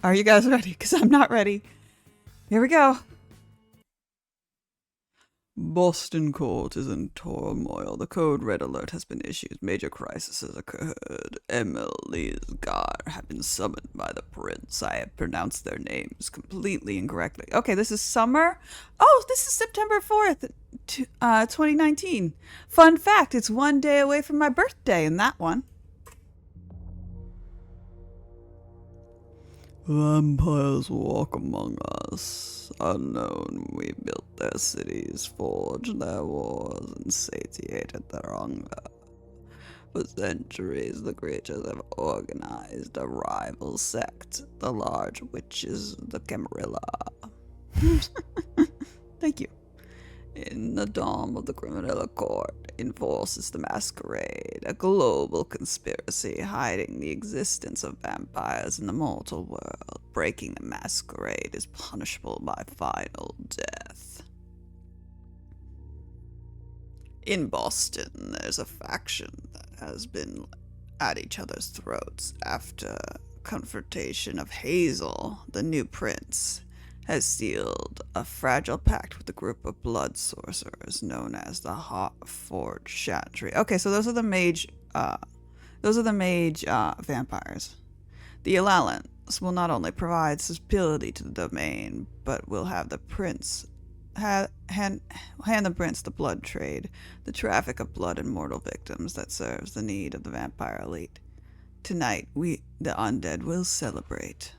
Are you guys ready? Because I'm not ready. Here we go. Boston Court is in turmoil. The code red alert has been issued. Major crisis has occurred. Emily's guard have been summoned by the prince. I have pronounced their names completely incorrectly. Okay, this is summer. Oh, this is September 4th, 2019. Fun fact, it's one day away from my birthday in that one. Vampires walk among us. Unknown, we built their cities, forged their wars, and satiated their hunger. For centuries, the creatures have organized a rival sect, the large witches, the Camarilla. Thank you. In the dome of the criminal court enforces the masquerade, a global conspiracy hiding the existence of vampires in the mortal world. Breaking the masquerade is punishable by final death. In Boston, there's a faction that has been at each other's throats after confrontation of Hazel, the new prince, has sealed a fragile pact with a group of blood sorcerers known as the Hot Forge Chantry. Okay, so those are the mage vampires. The allowance will not only provide stability to the domain, but will have the prince hand the prince the blood trade, the traffic of blood and mortal victims that serves the need of the vampire elite. Tonight, we, the undead, will celebrate.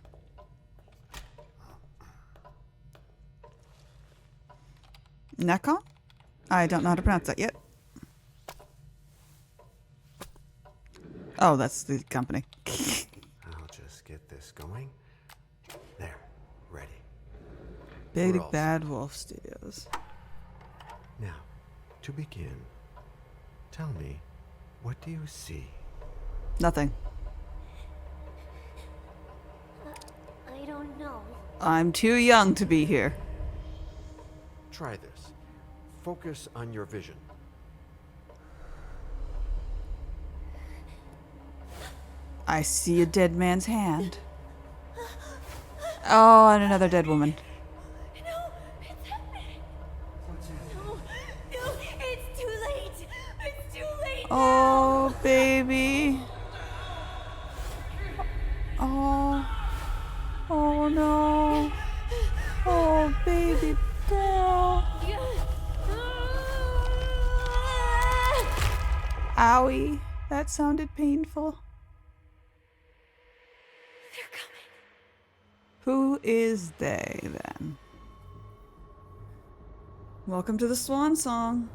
Nekon? I don't know how to pronounce that yet. Oh, that's the company. I'll just get this going. There, ready. Big Bad Wolf Studios. Now, to begin, tell me, what do you see? Nothing. I don't know. I'm too young to be here. Try this. Focus on your vision. I see a dead man's hand. Oh, and another dead woman. No, it's happening. No, it's too late. It's too late. Oh, baby. Oh. Oh, no. Oh, baby girl. Owie. That sounded painful. They're coming. Who is they, then? Welcome to the Swansong.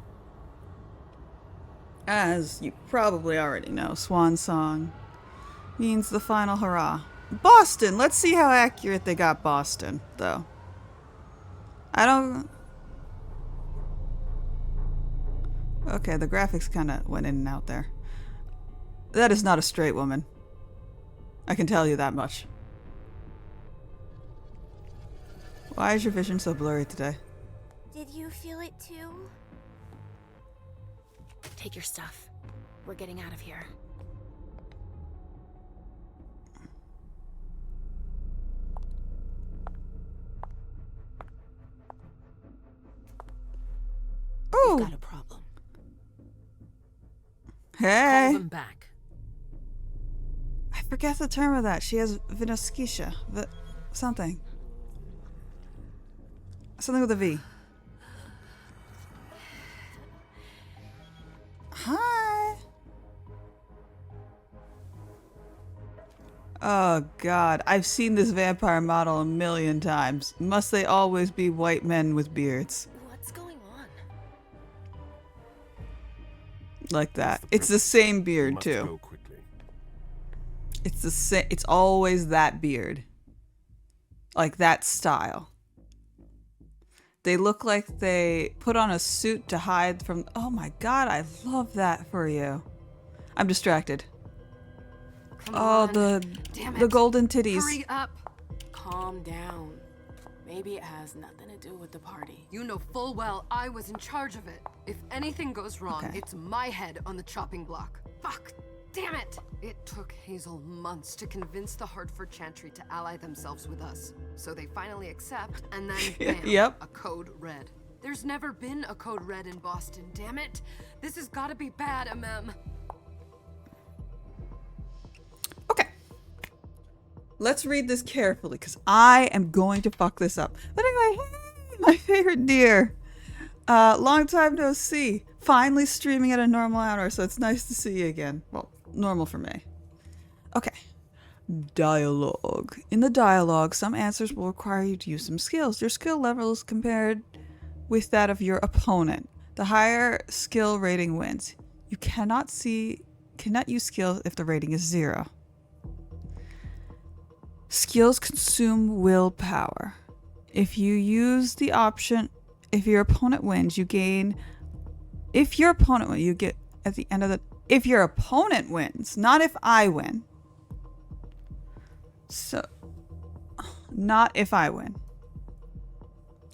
As you probably already know, Swansong means the final hurrah. Boston! Let's see how accurate they got Boston, though. I don't... Okay, the graphics kind of went in and out there. That is not a straight woman. I can tell you that much. Why is your vision so blurry today? Did you feel it too? Take your stuff. We're getting out of here. Oh! Got a problem. Hey! Call them back. I forget the term of that. She has Vinoskisha. Something. Something with a V. Hi! Oh god, I've seen this vampire model a million times. Must they always be white men with beards? What's going on? Like that. It's the same beard too. It's the same. It's always that beard. Like that style. They look like they put on a suit to hide from... Oh my god, I love that for you. I'm distracted. Come Oh, on. Damn the it. golden titties. Hurry up. Calm down. Maybe it has nothing to do with the party. You know full well I was in charge of it. If anything goes wrong, Okay. it's my head on the chopping block. Fuck. Damn it! It took Hazel months to convince the Hartford Chantry to ally themselves with us. So they finally accept, and then bam, Yep. a code red. There's never been a code red in Boston, damn it! This has gotta be bad, MM. Okay. Let's read this carefully, because I am going to fuck this up. But anyway, hey, my favorite dear. Long time no see. Finally streaming at a normal hour, so it's nice to see you again. Well, normal for me. Okay. Dialogue. In the dialogue, some answers will require you to use some skills. Your skill level is compared with that of your opponent. The higher skill rating wins. You cannot use skills if the rating is 0. Skills consume willpower. If you use the option, if your opponent wins, you gain. If your opponent wins, you get at the end of the. If your opponent wins, not if I win. So, not if I win.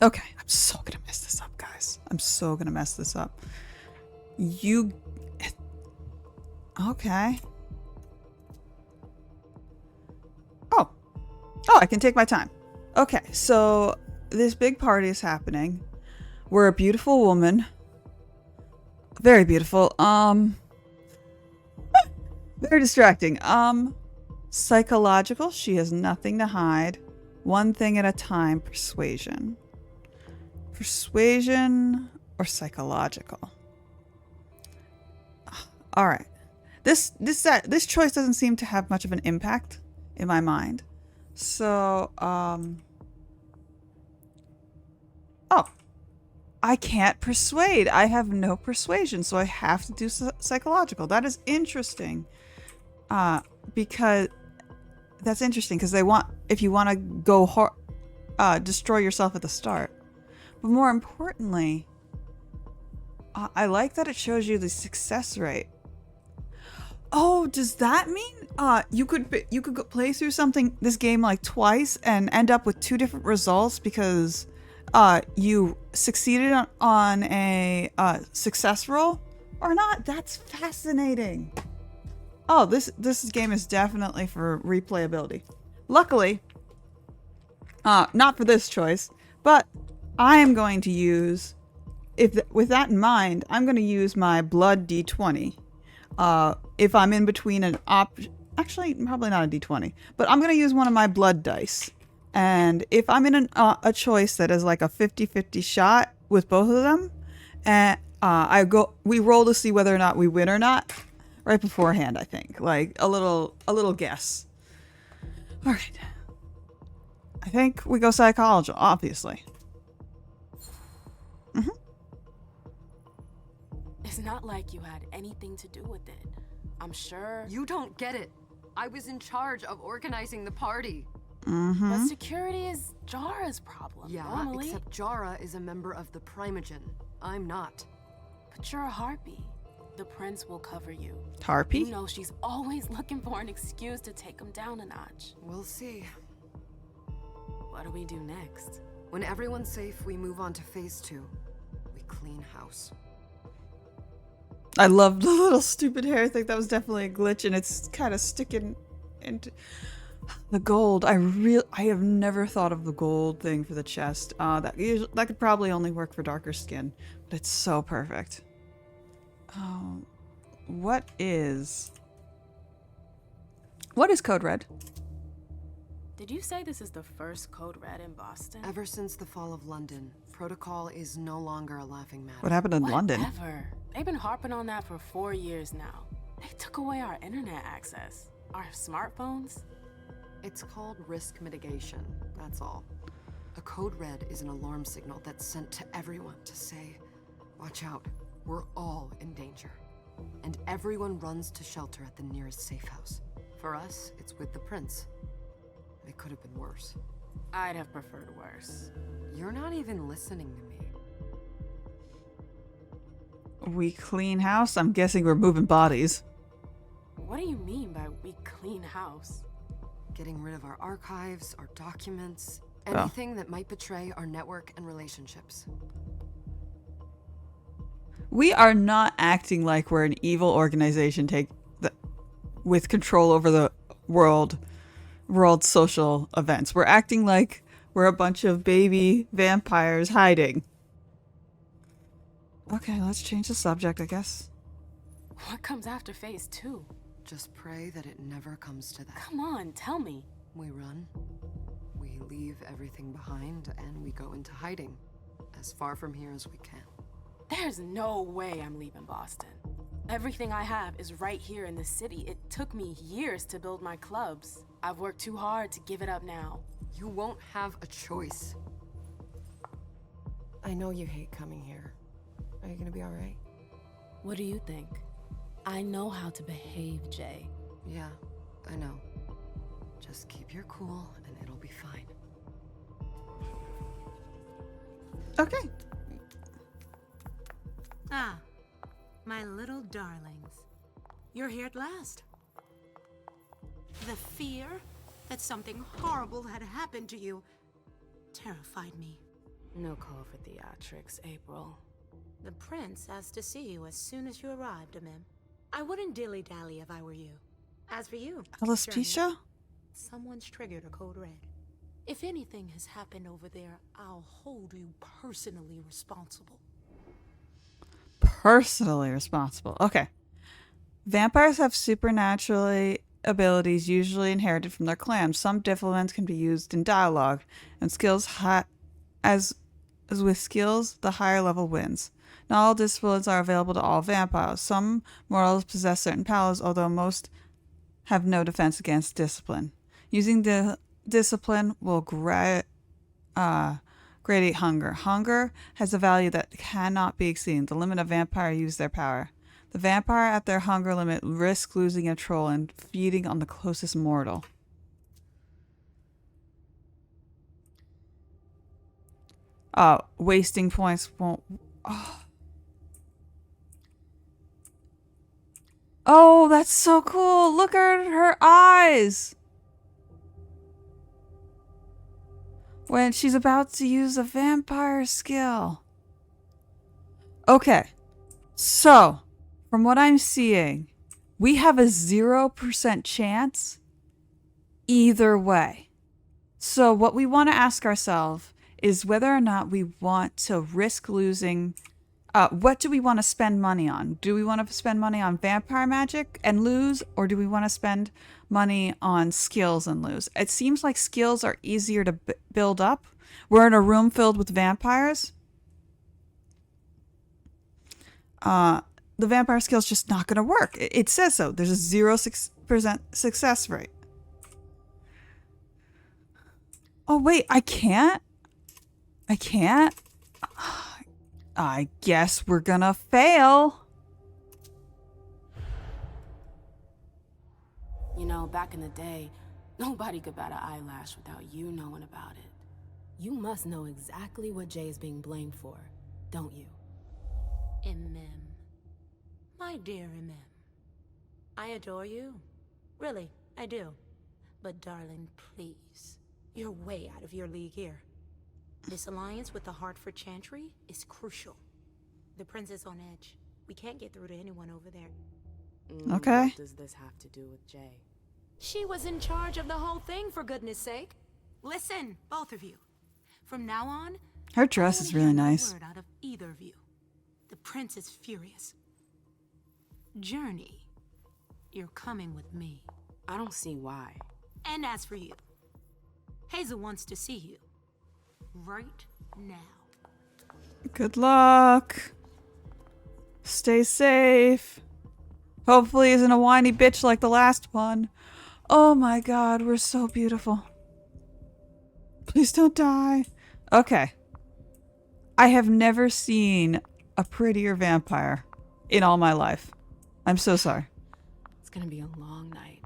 Okay, I'm so gonna mess this up, guys. I'm so gonna mess this up. You. Okay. Oh, I can take my time. Okay, so this big party is happening. We're a beautiful woman. Very beautiful. Very distracting. Psychological. She has nothing to hide. One thing at a time. Persuasion. Persuasion or psychological. All right. This choice doesn't seem to have much of an impact in my mind. So, I can't persuade. I have no persuasion, so I have to do psychological. That is interesting. Because that's interesting because they want, if you want to go destroy yourself at the start. But more importantly, I like that it shows you the success rate. Oh, does that mean you could play through this game like twice and end up with 2 different results because you succeeded on a success roll or not? That's fascinating. Oh, this game is definitely for replayability. Luckily, not for this choice, but I am going to use, with that in mind, I'm going to use my blood d20. If I'm in between an actually probably not a d20, but I'm going to use one of my blood dice. And if I'm in a choice that is like a 50-50 shot with both of them, and we roll to see whether or not we win or not right beforehand, I think. Like a little guess. All right. I think we go psychology, obviously. Mm-hmm. It's not like you had anything to do with it. I'm sure. You don't get it. I was in charge of organizing the party. Mm-hmm. But security is Jara's problem. Yeah, normally. except Jara is a member of the Primogen. I'm not. But you're a harpy. The prince will cover you. Harpy? You know she's always looking for an excuse to take him down a notch. We'll see. What do we do next? When everyone's safe, we move on to phase 2. We clean house. I love the little stupid hair thing. That was definitely a glitch, and it's kind of sticking into the gold. I have never thought of the gold thing for the chest. That could probably only work for darker skin, but it's so perfect. What is Code Red? Did you say this is the first Code Red in Boston? Ever since the fall of London, protocol is no longer a laughing matter. What happened in London? Whatever. They've been harping on that for 4 years now. They took away our internet access. Our smartphones. It's called risk mitigation, that's all. A code red is an alarm signal that's sent to everyone to say, watch out, we're all in danger. And everyone runs to shelter at the nearest safe house. For us, it's with the prince. It could have been worse. I'd have preferred worse. You're not even listening to me. We clean house? I'm guessing we're moving bodies. What do you mean by we clean house? Getting rid of our archives, our documents, anything that might betray our network and relationships. We are not acting like we're an evil organization. with control over the world social events. We're acting like we're a bunch of baby vampires hiding. Okay, let's change the subject, I guess. What comes after phase 2? Just pray that it never comes to that. Come on, tell me. We run, we leave everything behind, and we go into hiding. As far from here as we can. There's no way I'm leaving Boston. Everything I have is right here in the city. It took me years to build my clubs. I've worked too hard to give it up now. You won't have a choice. I know you hate coming here. Are you gonna be alright? What do you think? I know how to behave, Jay. Yeah, I know. Just keep your cool and it'll be fine. Okay. Ah, my little darlings. You're here at last. The fear that something horrible had happened to you terrified me. No call for theatrics, April. The prince asked to see you as soon as you arrived, Amim. I wouldn't dilly-dally if I were you. As for you, Alispecia? someone's triggered a code red. If anything has happened over there, I'll hold you personally responsible. Personally responsible. Okay. Vampires have supernatural abilities usually inherited from their clan. Some disciplines can be used in dialogue, and as with skills, the higher level wins. Not all disciplines are available to all vampires. Some mortals possess certain powers, although most have no defense against discipline. Using the discipline will gradate hunger. Hunger has a value that cannot be exceeded. The limit of vampire use their power. The vampire at their hunger limit risk losing control and feeding on the closest mortal. Wasting points won't... Oh, that's so cool. Look at her eyes. When she's about to use a vampire skill. Okay. So, from what I'm seeing, we have a 0% chance either way. So what we want to ask ourselves is whether or not we want to risk losing... what do we want to spend money on? Do we want to spend money on vampire magic and lose? Or do we want to spend money on skills and lose? It seems like skills are easier to build up. We're in a room filled with vampires. The vampire skill's just not going to work. It says so. There's a 0% success rate. Oh, wait. I can't? I can't? I guess we're gonna fail. You know, back in the day, nobody could bat an eyelash without you knowing about it. You must know exactly what Jay is being blamed for, don't you? Imem. My dear Imem. I adore you. Really, I do. But darling, please. You're way out of your league here. This alliance with the Hartford Chantry is crucial. The prince is on edge. We can't get through to anyone over there. Okay. What does this have to do with Jay? She was in charge of the whole thing, for goodness sake. Listen, both of you. From now on, Her dress I is won't really hear no nice. word out of either of you. The prince is furious. Journey, you're coming with me. I don't see why. And as for you, Hazel wants to see you. Right now. Good luck. Stay safe. Hopefully isn't a whiny bitch like the last one. Oh my god, we're so beautiful. Please don't die. Okay. I have never seen a prettier vampire in all my life. I'm so sorry. It's gonna be a long night.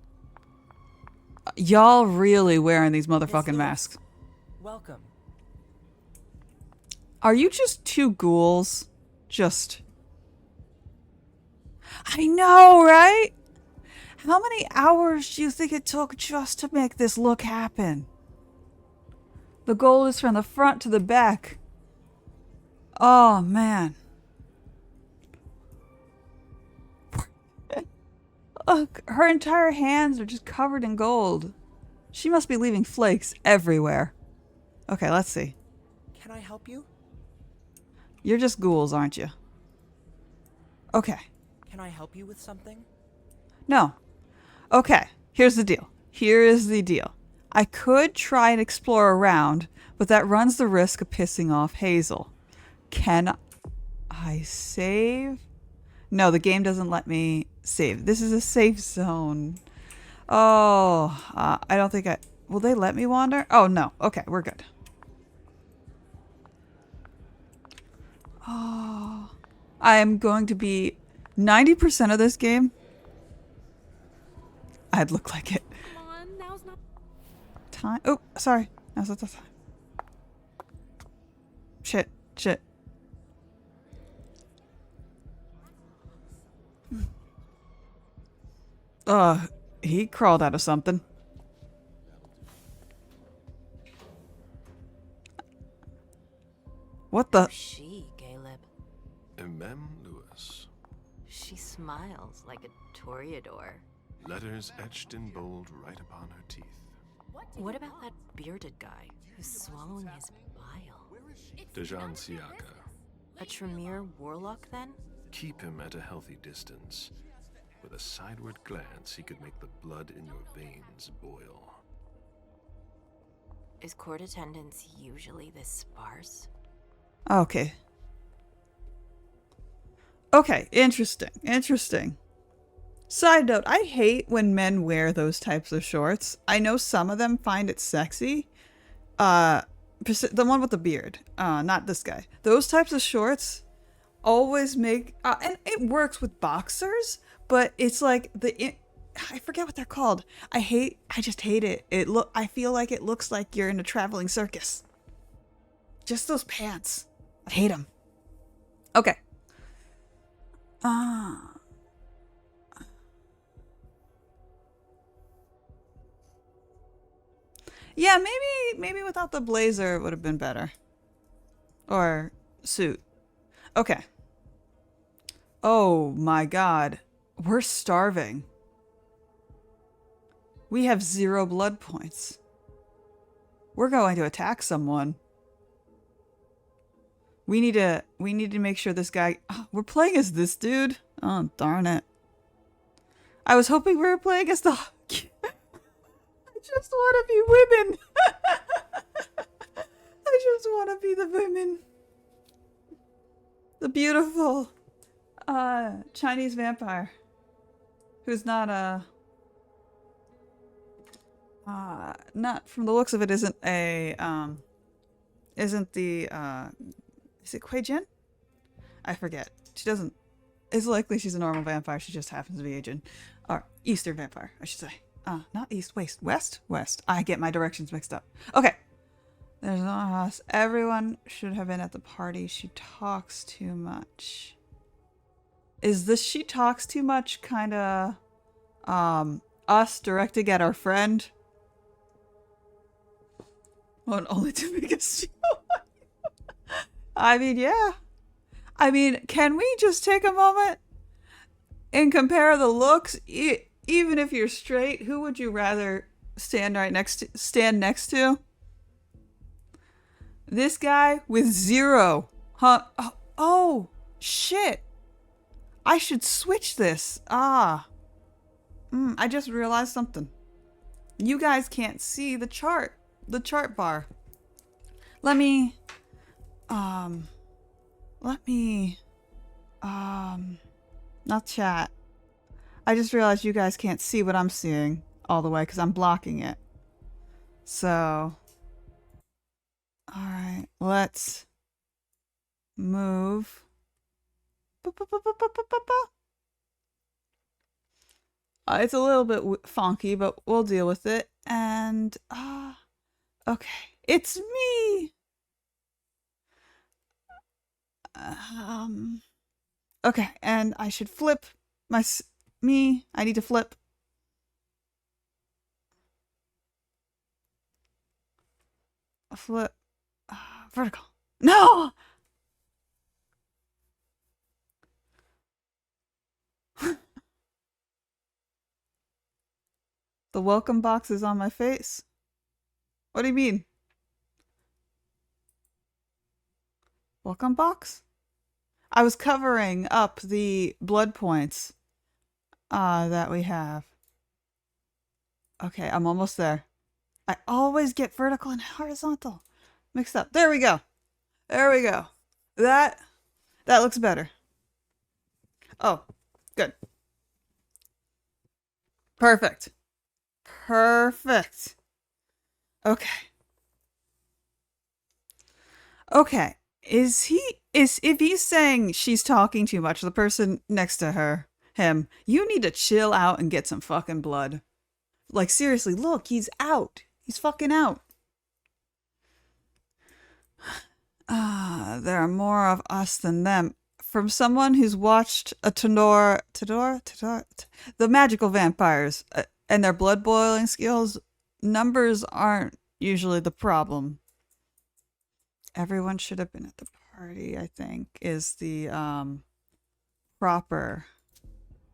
Y'all really wearing these motherfucking masks. Welcome. Are you just two ghouls? Just... I know, right? How many hours do you think it took just to make this look happen? The goal is from the front to the back. Oh, man. Look, her entire hands are just covered in gold. She must be leaving flakes everywhere. Okay, let's see. Can I help you? You're just ghouls, aren't you? Okay. Can I help you with something? No. Okay, here's the deal. Here is the deal. I could try and explore around, but that runs the risk of pissing off Hazel. Can I save? No, the game doesn't let me save. This is a safe zone. Oh, I don't think I... Will they let me wander? Oh, no. Okay, we're good. Oh, I am going to be 90% of this game. I'd look like it. Come on, now's not. Time. Oh, sorry. Now's not the time. Shit. Shit. He crawled out of something. What the? She, Caleb. Mem Lewis. She smiles like a toreador. Letters etched in bold right upon her teeth. What about that bearded guy who's swallowing his bile? Dejan Siaka. A Tremere warlock, then? Keep him at a healthy distance. With a sideward glance, he could make the blood in your veins boil. Is court attendance usually this sparse? Okay. Okay, interesting. Interesting. Side note, I hate when men wear those types of shorts. I know some of them find it sexy. The one with the beard. Not this guy. Those types of shorts always make... and it works with boxers, but it's like I forget what they're called. I just hate it. I feel like it looks like you're in a traveling circus. Just those pants. I hate them. Okay. Yeah, maybe without the blazer it would have been better. Or suit. Okay. Oh my god. We're starving. We have 0 blood points. We're going to attack someone. We need to make sure this guy... Oh, we're playing as this dude? Oh, darn it. I was hoping we were playing as the... I just want to be women. I just want to be the women. The beautiful Chinese vampire. Who's not not from the looks of it isn't a isn't the is it Kuei Jin? I forget. She doesn't. It's likely she's a normal vampire. She just happens to be Asian. Or Eastern vampire, I should say. Not East, West. West. I get my directions mixed up. Okay. There's no house. Everyone should have been at the party. She talks too much. Is this she talks too much kind of us directing at our friend? Well, only to make us I mean, yeah. I mean, can we just take a moment and compare the looks? Even if you're straight, who would you rather stand next to? This guy with 0. Huh? Oh, shit. I should switch this. I just realized something. You guys can't see the chart bar. Let me not chat. I just realized you guys can't see what I'm seeing all the way because I'm blocking it. So, alright, let's move. It's a little bit funky, but we'll deal with it. And, okay, it's me! Okay, and I should flip me. I need to flip. Flip. Vertical. No! The welcome box is on my face. What do you mean? Welcome box? I was covering up the blood points that we have. Okay, I'm almost there. I always get vertical and horizontal mixed up. There we go. There we go. That looks better. Oh, good. Perfect. Perfect. Okay. Okay. If he's saying she's talking too much, the person next to him, you need to chill out and get some fucking blood. Like, seriously, look, he's out. He's fucking out. There are more of us than them. From someone who's watched the magical vampires and their blood boiling skills, numbers aren't usually the problem. Everyone should have been at the party, I think, is the proper.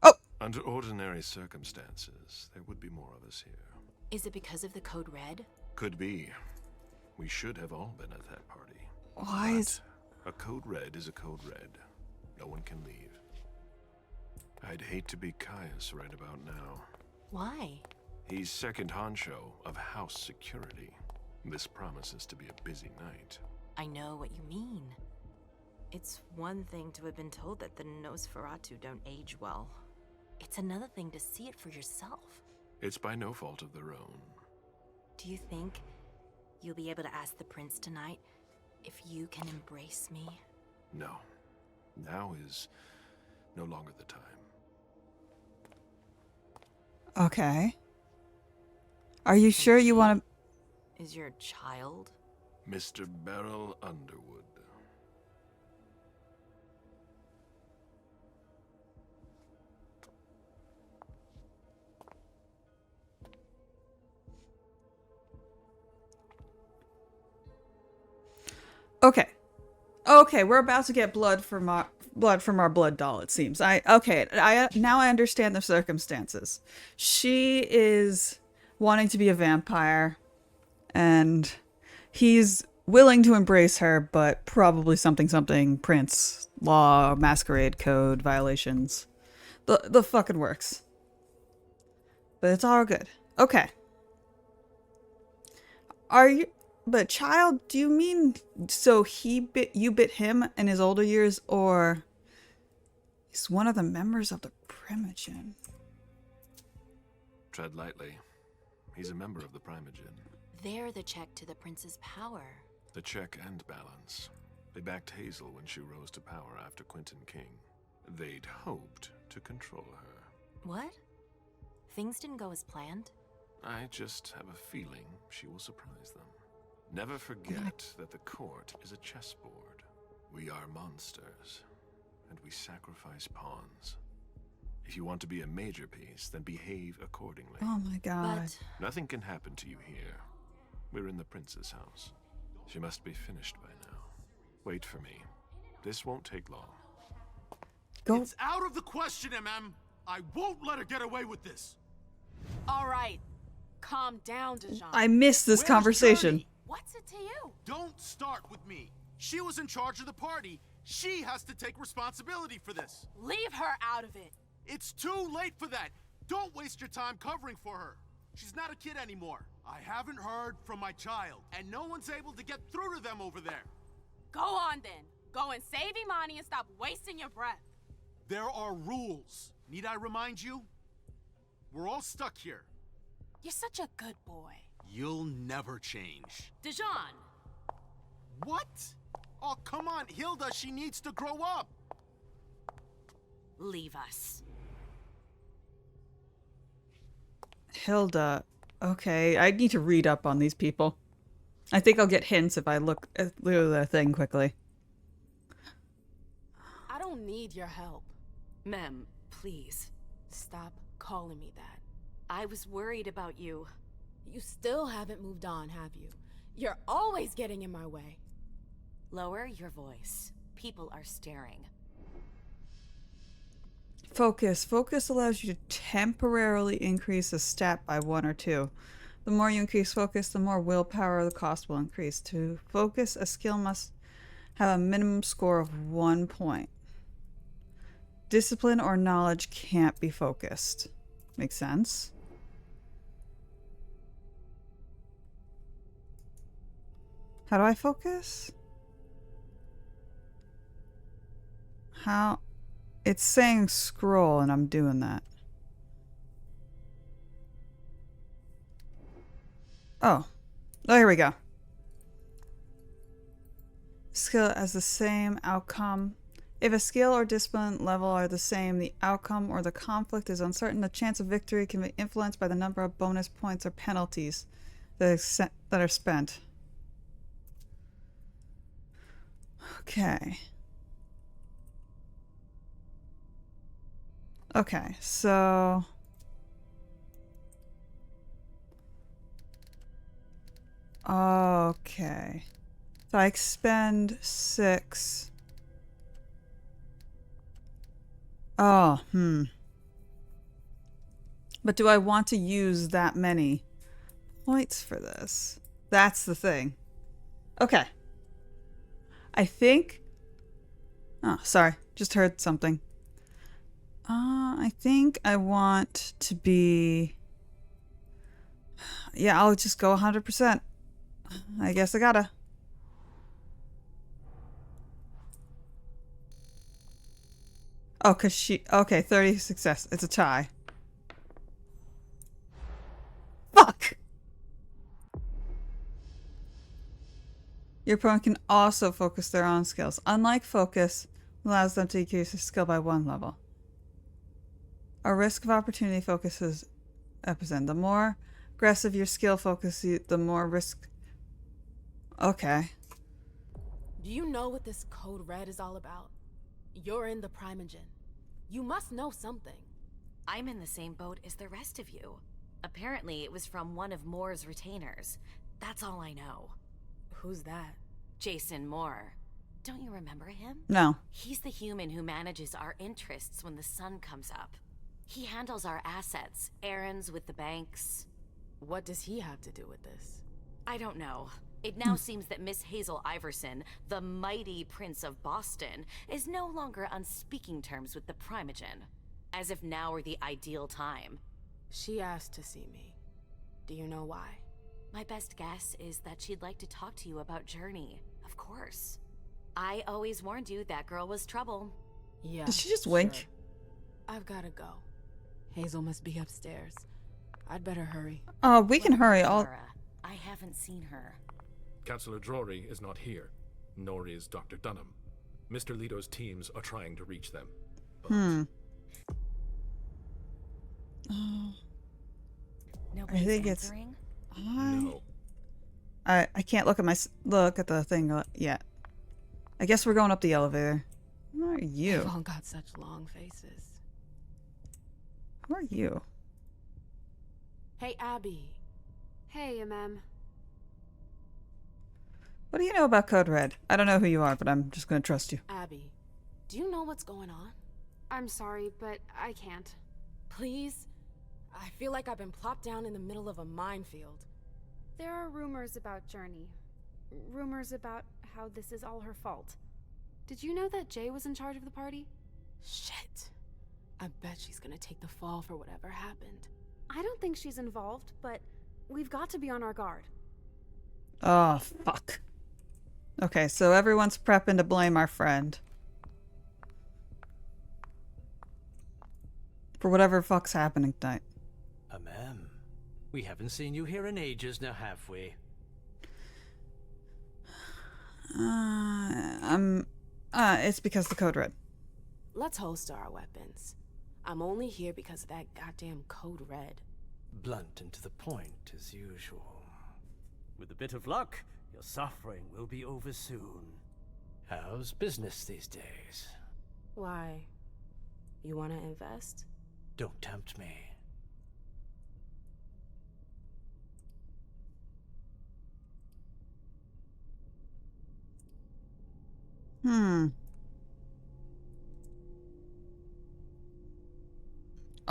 Oh! Under ordinary circumstances, there would be more of us here. Is it because of the Code Red? Could be. We should have all been at that party. Why is... A Code Red is a Code Red. No one can leave. I'd hate to be Caius right about now. Why? He's second honcho of house security. This promises to be a busy night. I know what you mean. It's one thing to have been told that the Nosferatu don't age well. It's another thing to see it for yourself. It's by no fault of their own. Do you think you'll be able to ask the prince tonight if you can embrace me? No. Now is no longer the time. Okay. Are you sure you want to... Is your child? Mr. Beryl Underwood. Okay. Okay, we're about to get blood from our blood doll, it seems. Now I understand the circumstances. She is wanting to be a vampire, and he's willing to embrace her, but probably something prince, law, masquerade code violations. The fucking works. But it's all good. Okay. But child, do you mean so you bit him in his older years, or he's one of the members of the Primogen? Tread lightly. He's a member of the Primogen. They're the check to the prince's power. The check and balance. They backed Hazel when she rose to power after Quentin King. They'd hoped to control her. What? Things didn't go as planned? I just have a feeling she will surprise them. Never forget that the court is a chessboard. We are monsters, and we sacrifice pawns. If you want to be a major piece, then behave accordingly. Oh my god. But nothing can happen to you here. We're in the prince's house. She must be finished by now. Wait for me. This won't take long. Go. It's out of the question, MM. I won't let her get away with this. All right. Calm down, Dijon. I missed this Where's conversation. Journey? What's it to you? Don't start with me. She was in charge of the party. She has to take responsibility for this. Leave her out of it. It's too late for that. Don't waste your time covering for her. She's not a kid anymore. I haven't heard from my child, and no one's able to get through to them over there. Go on then. Go and save Imani and stop wasting your breath. There are rules. Need I remind you? We're all stuck here. You're such a good boy. You'll never change. Dijon. What? Oh, come on, Hilda, she needs to grow up. leave us. Hilda. Okay, I need to read up on these people. I think I'll get hints if I look at the thing quickly. I don't need your help. Mem, please. Stop calling me that. I was worried about you. You still haven't moved on, have you? You're always getting in my way. Lower your voice. People are staring. Focus. Focus allows you to temporarily increase a stat by 1 or 2. The more you increase focus, the more willpower the cost will increase. To focus, a skill must have a minimum score of 1 point. Discipline or knowledge can't be focused. Makes sense. How do I focus? How? It's saying scroll and I'm doing that. Oh, here we go. Skill has the same outcome. If a skill or discipline level are the same, the outcome or the conflict is uncertain. The chance of victory can be influenced by the number of bonus points or penalties that are spent. Okay. Okay, so... Okay. So I expend 6. Oh, But do I want to use that many points for this? That's the thing. Okay. I think... Oh, sorry. Just heard something. I think I want to be... Yeah, I'll just go 100%. I guess I gotta. Oh, cause she... Okay, 30 success. It's a tie. Fuck! Your opponent can also focus their own skills. Unlike focus, allows them to increase their skill by 1 level. A risk of opportunity focuses represent. The more aggressive your skill focus, the more risk... Okay. Do you know what this code red is all about? You're in the Primogen. You must know something. I'm in the same boat as the rest of you. Apparently, it was from one of Moore's retainers. That's all I know. Who's that? Jason Moore. Don't you remember him? No. He's the human who manages our interests when the sun comes up. He handles our assets, errands with the banks. What does he have to do with this? I don't know. It now seems that Miss Hazel Iverson, the mighty Prince of Boston, is no longer on speaking terms with the Primogen. As if now were the ideal time. She asked to see me. Do you know why? My best guess is that she'd like to talk to you about Journey, of course. I always warned you that girl was trouble. Yeah. Did she just wink? I've gotta go. Hazel must be upstairs. I'd better hurry. Oh, we can hurry. I haven't seen her. Councillor Drury is not here, nor is Dr. Dunham. Mr. Leto's teams are trying to reach them. But... Nobody's I think answering? No. I can't look at the thing yet. I guess we're going up the elevator. Who are you? They've all got such long faces. Who are you? Hey, Abby. Hey, What do you know about Code Red? I don't know who you are, but I'm just gonna trust you. Abby, do you know what's going on? I'm sorry, but I can't. Please? I feel like I've been plopped down in the middle of a minefield. There are rumors about Journey. Rumors about how this is all her fault. Did you know that Jay was in charge of the party? Shit. I bet she's gonna take the fall for whatever happened. I don't think she's involved, but we've got to be on our guard. Oh, fuck. Okay, so everyone's prepping to blame our friend. For whatever fuck's happening tonight. We haven't seen you here in ages now, have we? It's because the Code Red. Let's holster our weapons. I'm only here because of that goddamn Code Red. Blunt and to the point, as usual. With a bit of luck, your suffering will be over soon. How's business these days? Why? You want to invest? Don't tempt me.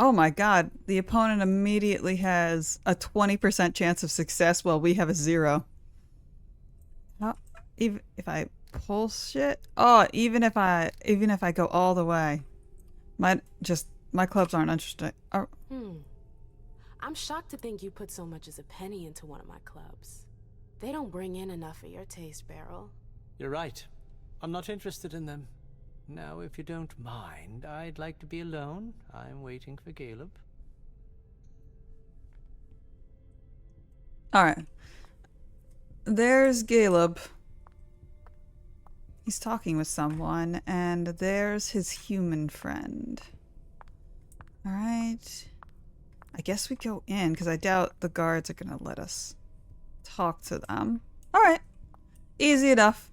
Oh my god, the opponent immediately has a 20% chance of success while we have a 0. Oh, even if I pull shit? Oh, even if I go all the way. My clubs aren't interesting. Oh. I'm shocked to think you put so much as a penny into one of my clubs. They don't bring in enough for your taste, Beryl. You're right. I'm not interested in them. Now, if you don't mind, I'd like to be alone. I'm waiting for Caleb. Alright. There's Caleb. He's talking with someone, and there's his human friend. Alright. I guess we go in, because I doubt the guards are going to let us talk to them. Alright. Easy enough.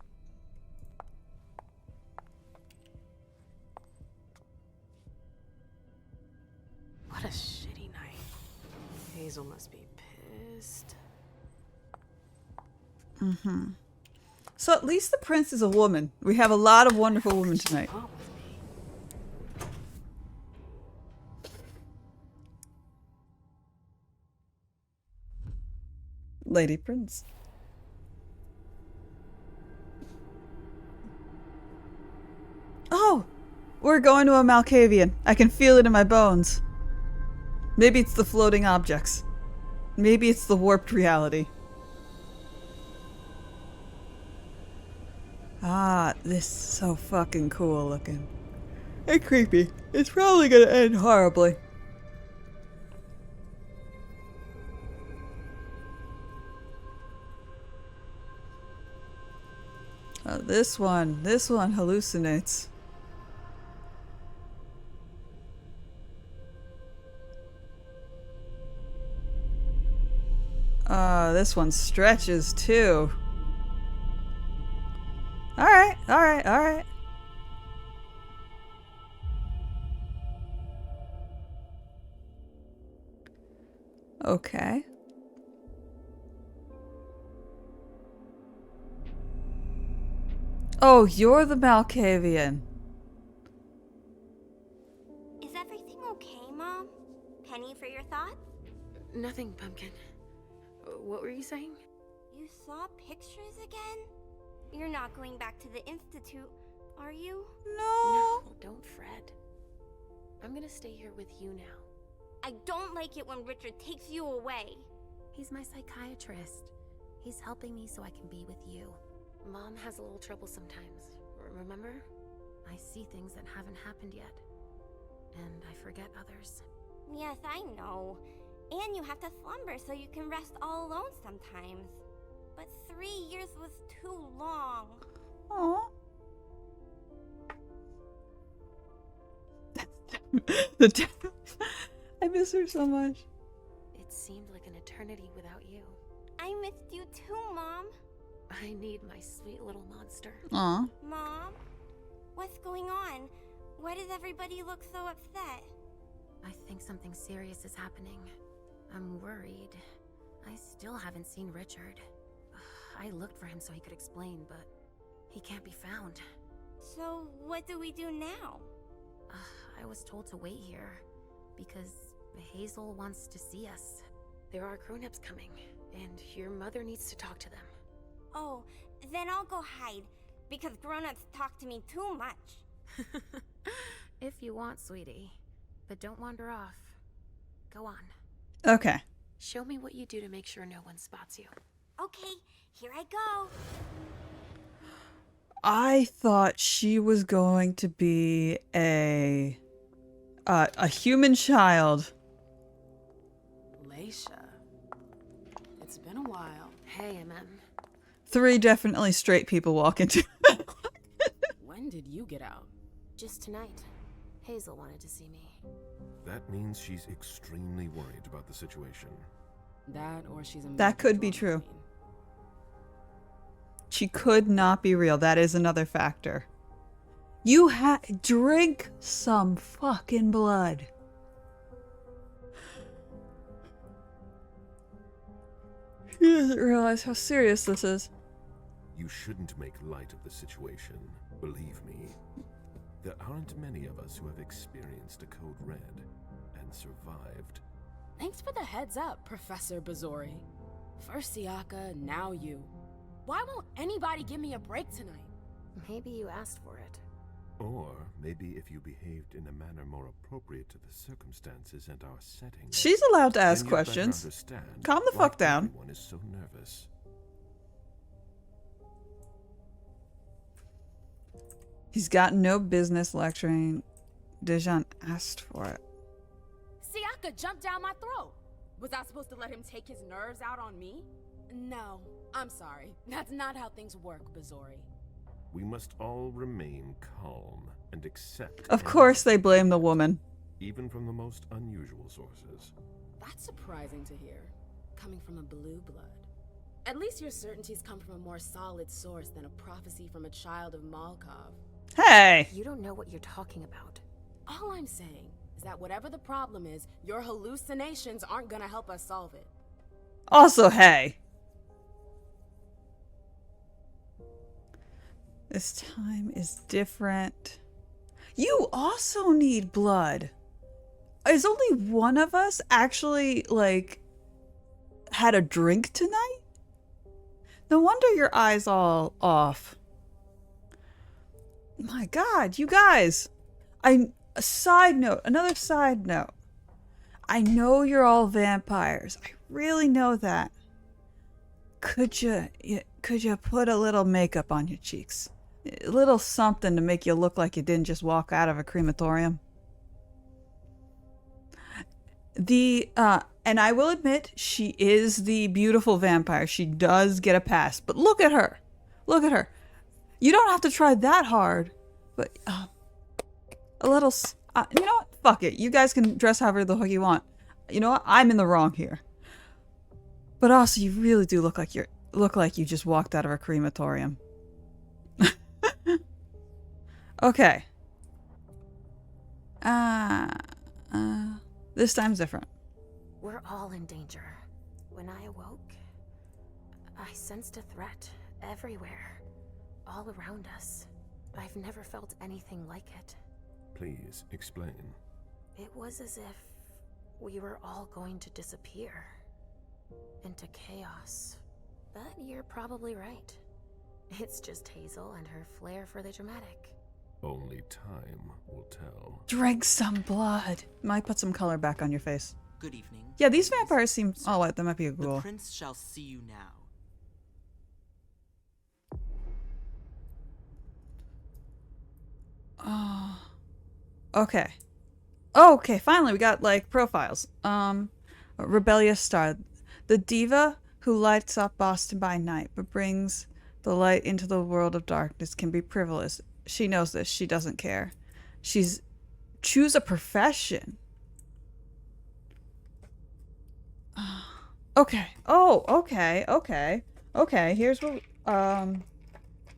What a shitty night. Hazel must be pissed. Mm-hmm. So at least the prince is a woman. We have a lot of wonderful women tonight. Lady Prince. Oh! We're going to a Malkavian. I can feel it in my bones. Maybe it's the floating objects. Maybe it's the warped reality. Ah, this is so fucking cool looking. And creepy. It's probably gonna end horribly. This one hallucinates. This one stretches too. Alright. Okay. Oh, you're the Malkavian. Is everything okay, Mom? Penny for your thoughts? Nothing, Pumpkin. What were you saying? You saw pictures again? You're not going back to the Institute, are you? No, don't fret. I'm gonna stay here with you now. I don't like it when Richard takes you away. He's my psychiatrist. He's helping me so I can be with you. Mom has a little trouble sometimes, remember? I see things that haven't happened yet. And I forget others. Yes, I know. And you have to slumber so you can rest all alone sometimes. But 3 years was too long. Aww. I miss her so much. It seemed like an eternity without you. I missed you too, Mom. I need my sweet little monster. Aw. Mom? What's going on? Why does everybody look so upset? I think something serious is happening. I'm worried. I still haven't seen Richard. I looked for him so he could explain, but he can't be found. So, what do we do now? I was told to wait here because Hazel wants to see us. There are grown-ups coming, and your mother needs to talk to them. Oh, then I'll go hide, because grown-ups talk to me too much. If you want, sweetie. But don't wander off. Go on. Okay. Show me what you do to make sure no one spots you. Okay, here I go. I thought she was going to be a human child. Leisha. It's been a while. Hey, MM. 3 definitely straight people walk into. When did you get out? Just tonight. Hazel wanted to see me. That means she's extremely worried about the situation. That or she's a That could be true. She could not be real. That is another factor. You drink some fucking blood. She doesn't realize how serious this is. You shouldn't make light of the situation. Believe me, there aren't many of us who have experienced a code red, and and survived. Thanks for the heads up, Professor Bazori. First Siaka, now you. Why won't anybody give me a break tonight? Maybe you asked for it. Or maybe if you behaved in a manner more appropriate to the circumstances and our setting. She's allowed to ask then you'd better questions. understand Calm the why fuck down. everyone is so nervous. He's got no business lecturing. Dijon asked for it. Siaka jumped down my throat. Was I supposed to let him take his nerves out on me? No, I'm sorry. That's not how things work, Bazori. We must all remain calm and accept. Of course they blame the woman. Even from the most unusual sources. That's surprising to hear, coming from a blue blood. At least your certainties come from a more solid source than a prophecy from a child of Malkov. Hey! You don't know what you're talking about. All I'm saying is that whatever the problem is, your hallucinations aren't gonna help us solve it. Also, hey. This time is different. You also need blood. Is only one of us actually, like, had a drink tonight? No wonder your eyes all off. My God, you guys. A side note, another side note. I know you're all vampires. I really know that. Could you put a little makeup on your cheeks? A little something to make you look like you didn't just walk out of a crematorium. And I will admit, she is the beautiful vampire. She does get a pass. But look at her. Look at her. You don't have to try that hard. But, a little... you know what? Fuck it. You guys can dress however the fuck you want. You know what? I'm in the wrong here. But also, you really do look like you just walked out of a crematorium. Okay. This time's different. We're all in danger. When I awoke, I sensed a threat everywhere, all around us. I've never felt anything like it. Please explain. It was as if we were all going to disappear into chaos. But you're probably right. It's just Hazel and her flair for the dramatic. Only time will tell. Drink some blood. Might put some color back on your face. Good evening. Yeah, these vampires seem... Oh, wait, that might be a ghoul. The prince shall see you now. Oh. Okay. Oh, okay, finally we got, like, profiles. Rebellious Star. The diva who lights up Boston by night, but brings the light into the world of darkness can be privileged. She knows this. She doesn't care. Choose a profession. Okay. Oh, okay. Okay, here's what... I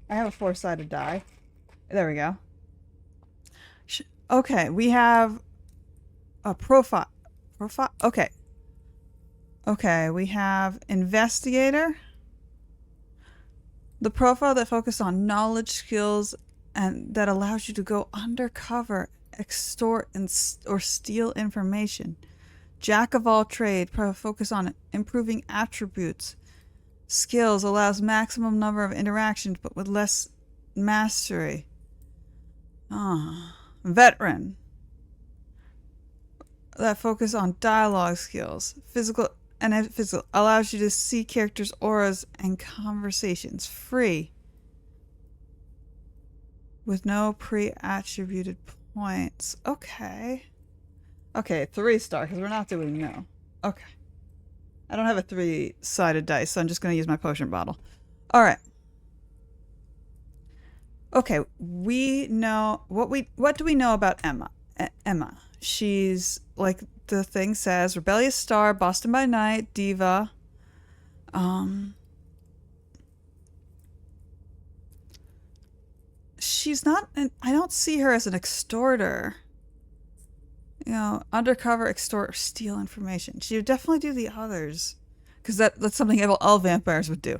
have a 4-sided die. There we go. Okay, we have a profile. Okay. Okay, we have investigator. The profile that focuses on knowledge, skills, and that allows you to go undercover, extort, or steal information. Jack of all trade, focus on improving attributes. Skills allows maximum number of interactions, but with less mastery. Veteran. That focus on dialogue skills. Physical allows you to see characters' auras and conversations free. With no pre-attributed points. Okay. Okay, 3-star, because we're not doing no. Okay. I don't have a 3-sided dice, so I'm just going to use my potion bottle. Alright. Okay, we know... What do we know about Emma? Emma. She's, like the thing says, Rebellious Star, Boston by Night, Diva. She's not... I don't see her as an extorter. You know, undercover, extort, or steal information. She would definitely do the others. Because that's something all vampires would do.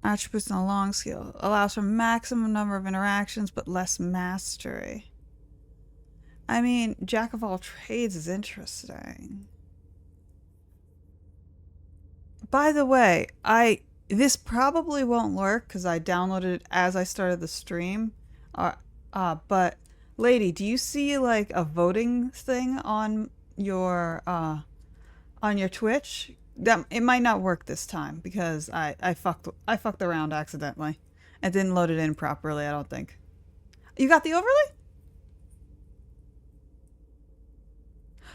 Attributes and a long skill. Allows for maximum number of interactions, but less mastery. I mean, Jack of all trades is interesting. By the way, this probably won't work because I downloaded it as I started the stream. But lady, do you see like a voting thing on your Twitch? That it might not work this time because I fucked around accidentally. I didn't load it in properly, I don't think. You got the overlay?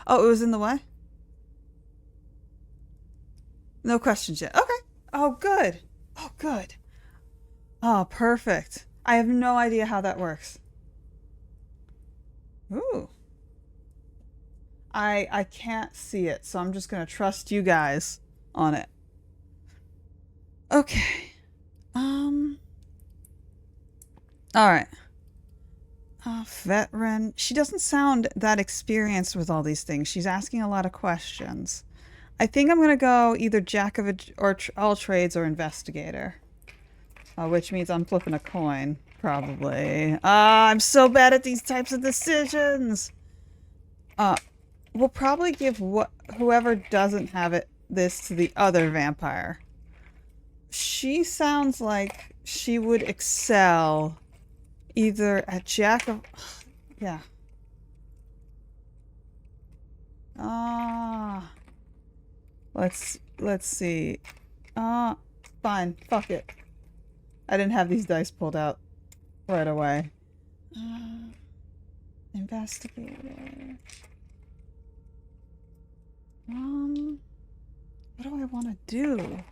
Oh, it was in the way? No questions yet. Okay. Oh, good. Oh, good. Oh, perfect. I have no idea how that works. Ooh. I can't see it, so I'm just going to trust you guys on it. Okay. All right. Veteran. She doesn't sound that experienced with all these things. She's asking a lot of questions. I think I'm going to go either Jack of all trades or investigator. Which means I'm flipping a coin, probably. I'm so bad at these types of decisions. We'll probably give whoever doesn't have this to the other vampire. She sounds like she would excel either at Jack of... Yeah. Let's see. Fine. Fuck it. I didn't have these dice pulled out right away. Investigator. What do I want to do?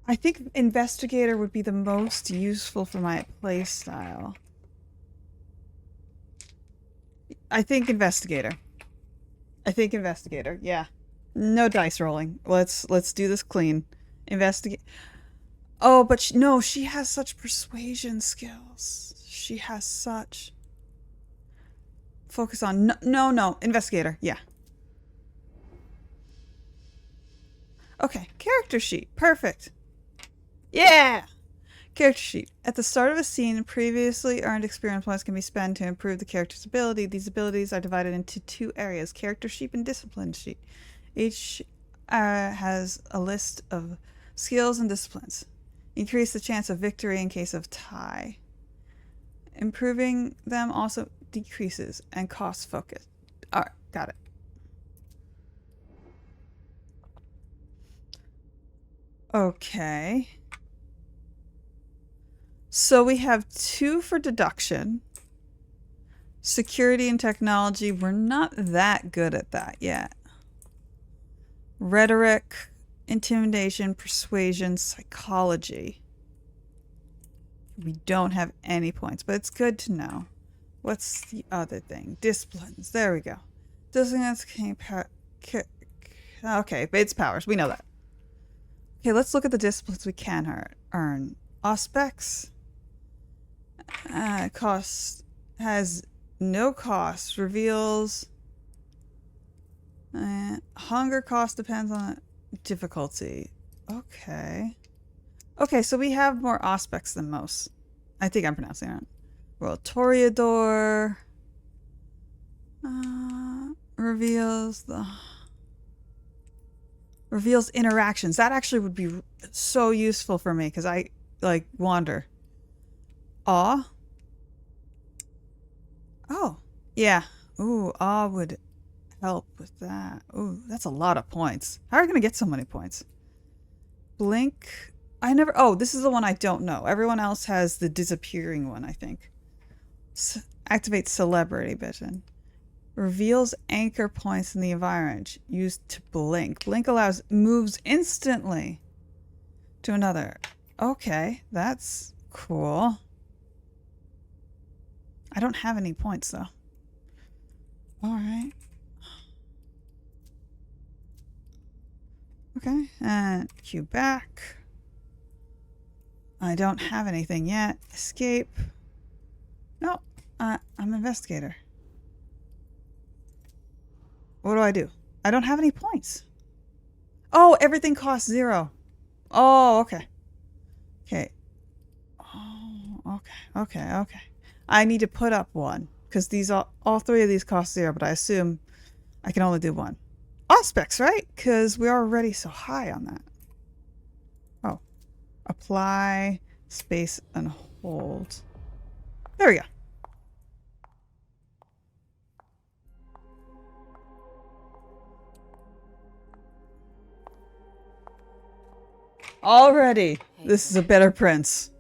I think investigator would be the most useful for my playstyle. I think investigator. Yeah. No dice rolling. Let's do this clean. Investigate. Oh, but no, she has such persuasion skills. She has such... Focus on... No. Investigator. Yeah. Okay. Character sheet. Perfect. Yeah! Character sheet. At the start of a scene, previously earned experience points can be spent to improve the character's ability. These abilities are divided into 2 areas, character sheet and discipline sheet. Each has a list of skills and disciplines. Increase the chance of victory in case of tie. Improving them also decreases and cost focus. Alright, got it. Okay. So we have 2 for deduction. Security and technology, we're not that good at that yet. Rhetoric, intimidation, persuasion, psychology. We don't have any points, but it's good to know. What's the other thing? Disciplines. There we go. Disciplines okay, but it's powers. We know that. Okay, let's look at the disciplines we can earn. Aspects. Cost has no cost. Reveals. Hunger cost depends on difficulty. Okay. Okay, so we have more aspects than most. I think I'm pronouncing it. Well, Toreador. Reveals interactions. That actually would be so useful for me because I like wander. Awe. Oh, yeah. Ooh, awe would help with that. Ooh, that's a lot of points. How are we gonna get so many points? Blink. Oh, this is the one I don't know. Everyone else has the disappearing one, I think. Activate celebrity vision. Reveals anchor points in the environment. Used to blink. Blink allows moves instantly to another. Okay, that's cool. I don't have any points though. Alright. Okay, and Q back. I don't have anything yet. Escape. No, I'm investigator. What do I do? I don't have any points. Oh, everything costs 0. Oh, okay. Okay. Okay. I need to put up one because these all three of these cost 0, but I assume I can only do one. Auspex, right? Because we're already so high on that. Oh, apply, space, and hold. There we go. Already, this is a better prince.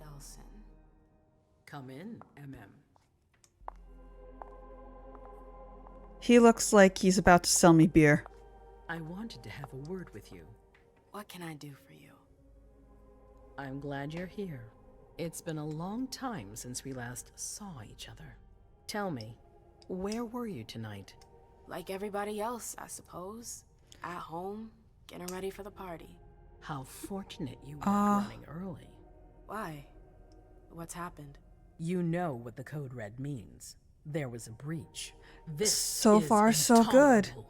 Delson. Come in, MM. He looks like he's about to sell me beer. I wanted to have a word with you. What can I do for you? I'm glad you're here. It's been a long time since we last saw each other. Tell me, where were you tonight? Like everybody else, I suppose. At home, getting ready for the party. How fortunate you were running early. Why? What's happened? You know what the Code Red means. There was a breach. This so is far, so good. intolerable.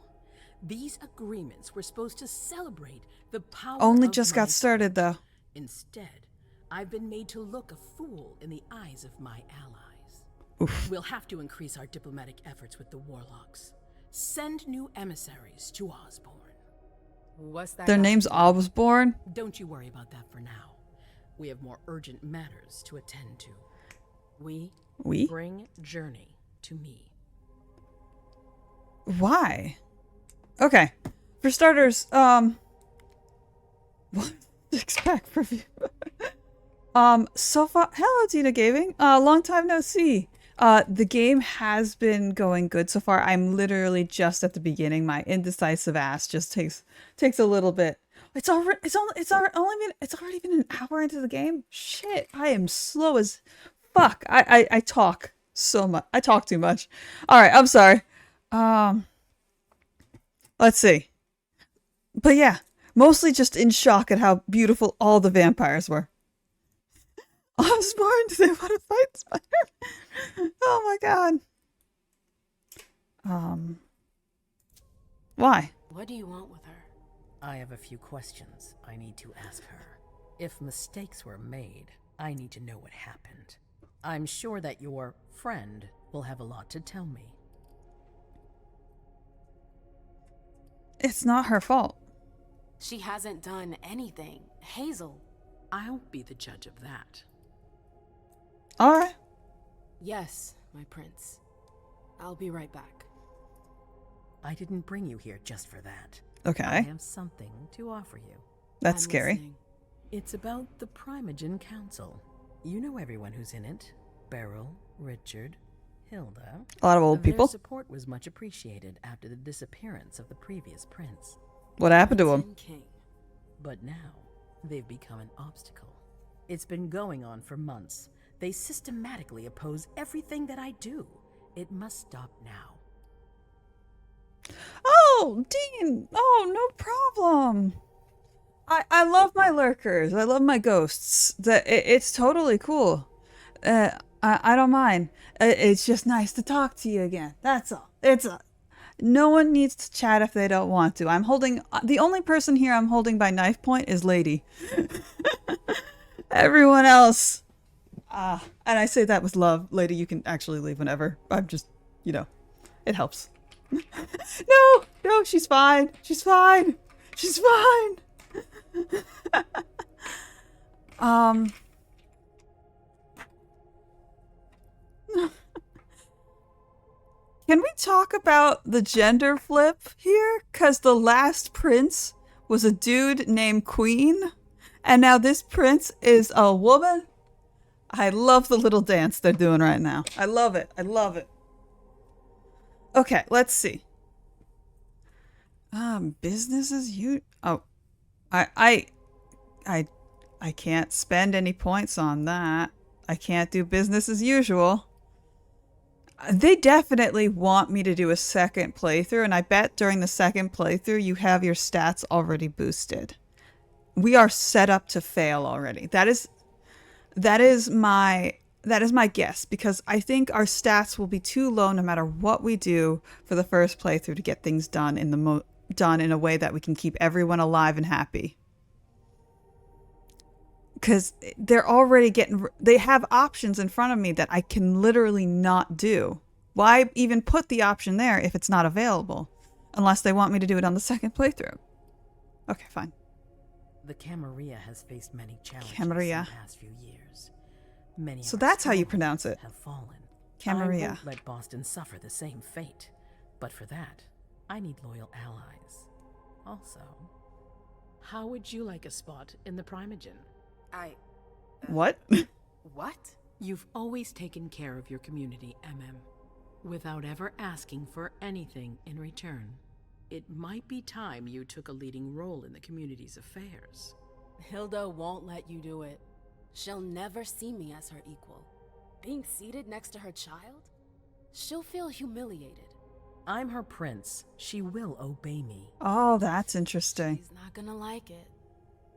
These agreements were supposed to celebrate the power Only of just my got started, though. Instead, I've been made to look a fool in the eyes of my allies. Oof. We'll have to increase our diplomatic efforts with the Warlocks. Send new emissaries to Osborne. What's that? Their name's Osborne? Don't you worry about that for now. We have more urgent matters to attend to. We bring Journey to me. Why? Okay. For starters, what to expect from you? So far, hello Tina Gaming. Long time no see. The game has been going good so far. I'm literally just at the beginning. My indecisive ass just takes a little bit. It's already been an hour into the game. Shit, I am slow as fuck. I talk so much. I talk too much. All right, I'm sorry. Let's see. But yeah, mostly just in shock at how beautiful all the vampires were. Osborne, do they want to fight Spider? Oh my god. Why? What do you want with her? I have a few questions I need to ask her. If mistakes were made, I need to know what happened. I'm sure that your friend will have a lot to tell me. It's not her fault. She hasn't done anything. Hazel. I'll be the judge of that. Alright. Yes, my prince. I'll be right back. I didn't bring you here just for that. Okay. I have something to offer you. That's I'm scary. listening. It's about the Primogen Council. You know everyone who's in it. Beryl, Richard, Hilda. A lot of old people. Their support was much appreciated after the disappearance of the previous prince. What happened to him? King. But now, they've become an obstacle. It's been going on for months. They systematically oppose everything that I do. It must stop now. Oh, Dean! Oh, no problem. I love my lurkers. I love my ghosts. It's totally cool. I don't mind. It's just nice to talk to you again. That's all. No one needs to chat if they don't want to. I'm holding... The only person here I'm holding by knife point is Lady. Everyone else... and I say that with love. Lady, you can actually leave whenever. I'm just... it helps. No, she's fine. She's fine. She's fine. Can we talk about the gender flip here? Because the last prince was a dude named Queen, and now this prince is a woman. I love the little dance they're doing right now. I love it. I love it. Okay, let's see. Business as you. Oh, I can't spend any points on that. I can't do business as usual. They definitely want me to do a second playthrough, and I bet during the second playthrough you have your stats already boosted. We are set up to fail already. That is my guess, because I think our stats will be too low no matter what we do for the first playthrough to get things done in a way that we can keep everyone alive and happy. Because they're already they have options in front of me that I can literally not do. Why even put the option there if it's not available? Unless they want me to do it on the second playthrough. Okay, fine. The Camarilla has faced many challenges Camarilla. in the past few years. Many So of our that's how you strongholds pronounce it. have fallen. I Camarilla. won't let Boston suffer the same fate. But for that, I need loyal allies. Also, how would you like a spot in the Primogen? What? What? You've always taken care of your community, without ever asking for anything in return. It might be time you took a leading role in the community's affairs. Hilda won't let you do it. She'll never see me as her equal. Being seated next to her child? She'll feel humiliated. I'm her prince. She will obey me. Oh, that's interesting. She's not gonna like it.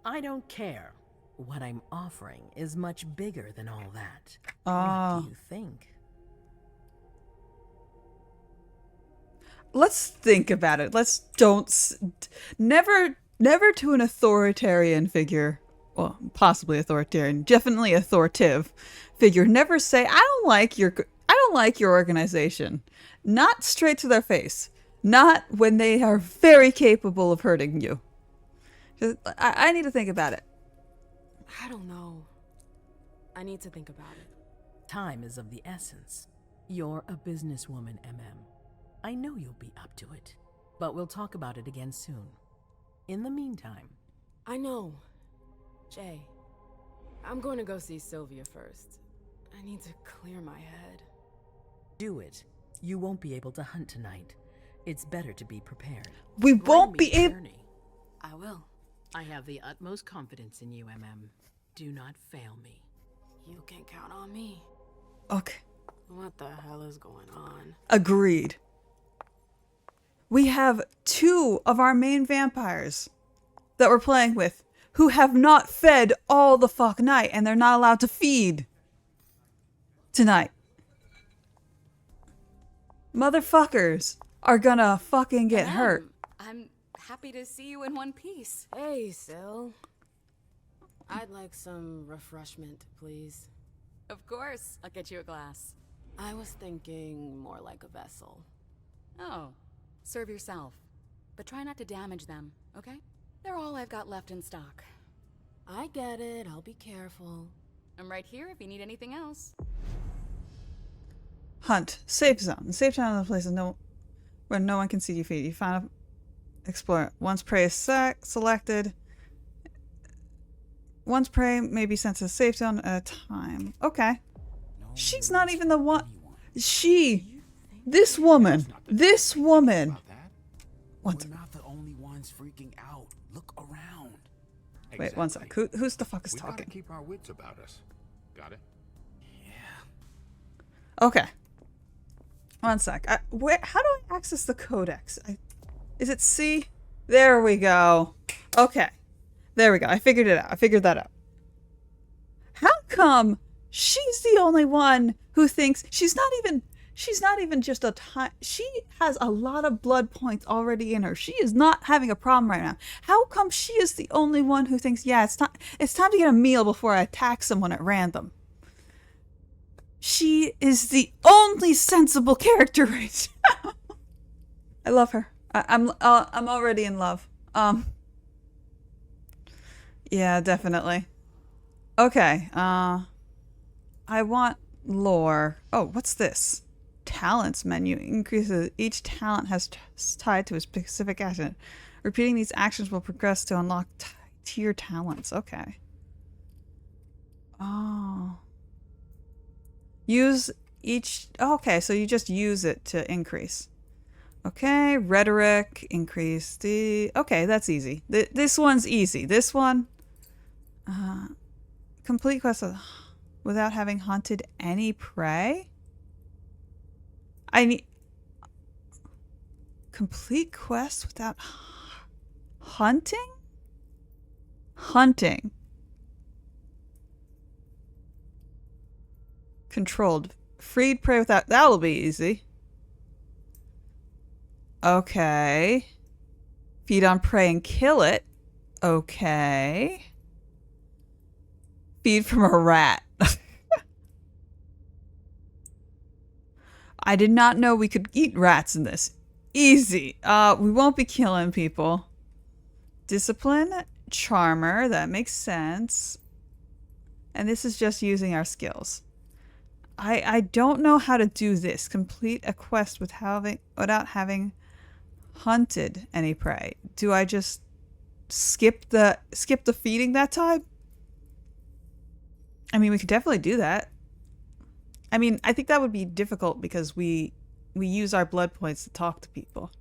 I don't care. What I'm offering is much bigger than all that. Oh. What do you think? Let's think about it. Never to an authoritarian figure, well, possibly authoritarian, definitely authoritative figure. Never say, I don't like your organization. Not straight to their face. Not when they are very capable of hurting you. I need to think about it. I don't know. I need to think about it. Time is of the essence. You're a businesswoman, I know you'll be up to it, but we'll talk about it again soon. In the meantime... I know. Jay, I'm going to go see Sylvia first. I need to clear my head. Do it. You won't be able to hunt tonight. It's better to be prepared. We won't be able... I will. I have the utmost confidence in you, Do not fail me. You can count on me. Okay. What the hell is going on? Agreed. We have 2 of our main vampires that we're playing with who have not fed all the fuck night, and they're not allowed to feed tonight. Motherfuckers are gonna fucking get hurt. I'm happy to see you in one piece. Hey, Sil. I'd like some refreshment, please. Of course, I'll get you a glass. I was thinking more like a vessel. Oh, serve yourself. But try not to damage them, okay? They're all I've got left in stock. I get it, I'll be careful. I'm right here if you need anything else. Hunt. Safe zone. The safe zone is a place where no one can see you feed. You find explore. Once prey is selected. Once prey may be sent to a safe zone at a time. Okay. She's not even the one. This woman. We're not the only ones freaking out. Look around. Wait, one sec. Who's the fuck is We talking? gotta keep our wits about us. Got it? Okay. One sec. How do I access the codex? Is it C? There we go. Okay. There we go. I figured it out. I figured that out. How come she's the only one who thinks she's not even just a time. She has a lot of blood points already in her. She is not having a problem right now. How come she is the only one who thinks, yeah, it's time to get a meal before I attack someone at random? She is the only sensible character right now. I love her. I'm already in love. Yeah, definitely. Okay. I want lore. Oh, what's this? Talents menu increases. Each talent has tied to a specific action. Repeating these actions will progress to unlock tier talents. Okay. Oh. Use each. Oh, okay, so you just use it to increase. Okay, rhetoric, increase the. Okay, that's easy. This one's easy. This one. Complete quest without having hunted any prey. I need complete quest without hunting? Hunting. Controlled. Freed prey without... That'll be easy. Okay. Feed on prey and kill it. Okay. Feed from a rat. I did not know we could eat rats in this. Easy. We won't be killing people. Discipline, charmer, that makes sense. And this is just using our skills. I don't know how to do this. Complete a quest without having hunted any prey. Do I just skip the feeding that time? I mean, we could definitely do that. I mean, I think that would be difficult because we use our blood points to talk to people.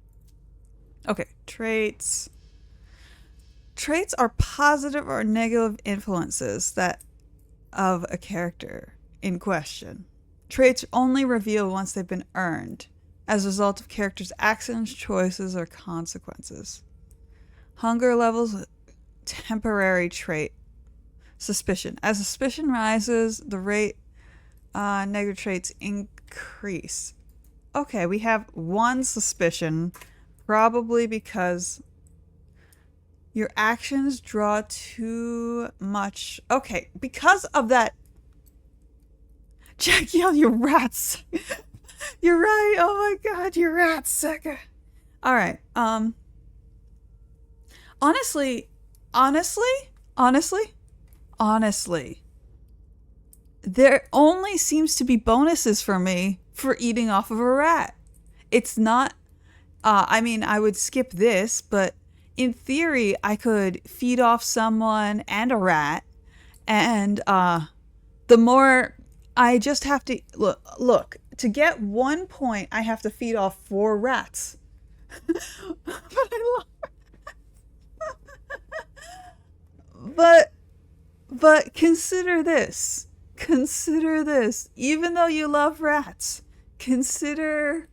Okay, traits. Traits are positive or negative influences of a character in question. Traits only reveal once they've been earned as a result of characters' actions, choices, or consequences. Hunger levels, temporary trait. Suspicion. As suspicion rises, the rate negative traits increase. Okay, we have one suspicion, probably because your actions draw too much. Okay, because of that. Jackie, you rats. You're right. Oh my god, you rat sucker. All right. Honestly, there only seems to be bonuses for me for eating off of a rat. It's not, I mean, I would skip this, but in theory, I could feed off someone and a rat, and the more I just have to, look, to get 1 point, I have to feed off 4 rats. But consider this. Consider this. Even though you love rats, consider...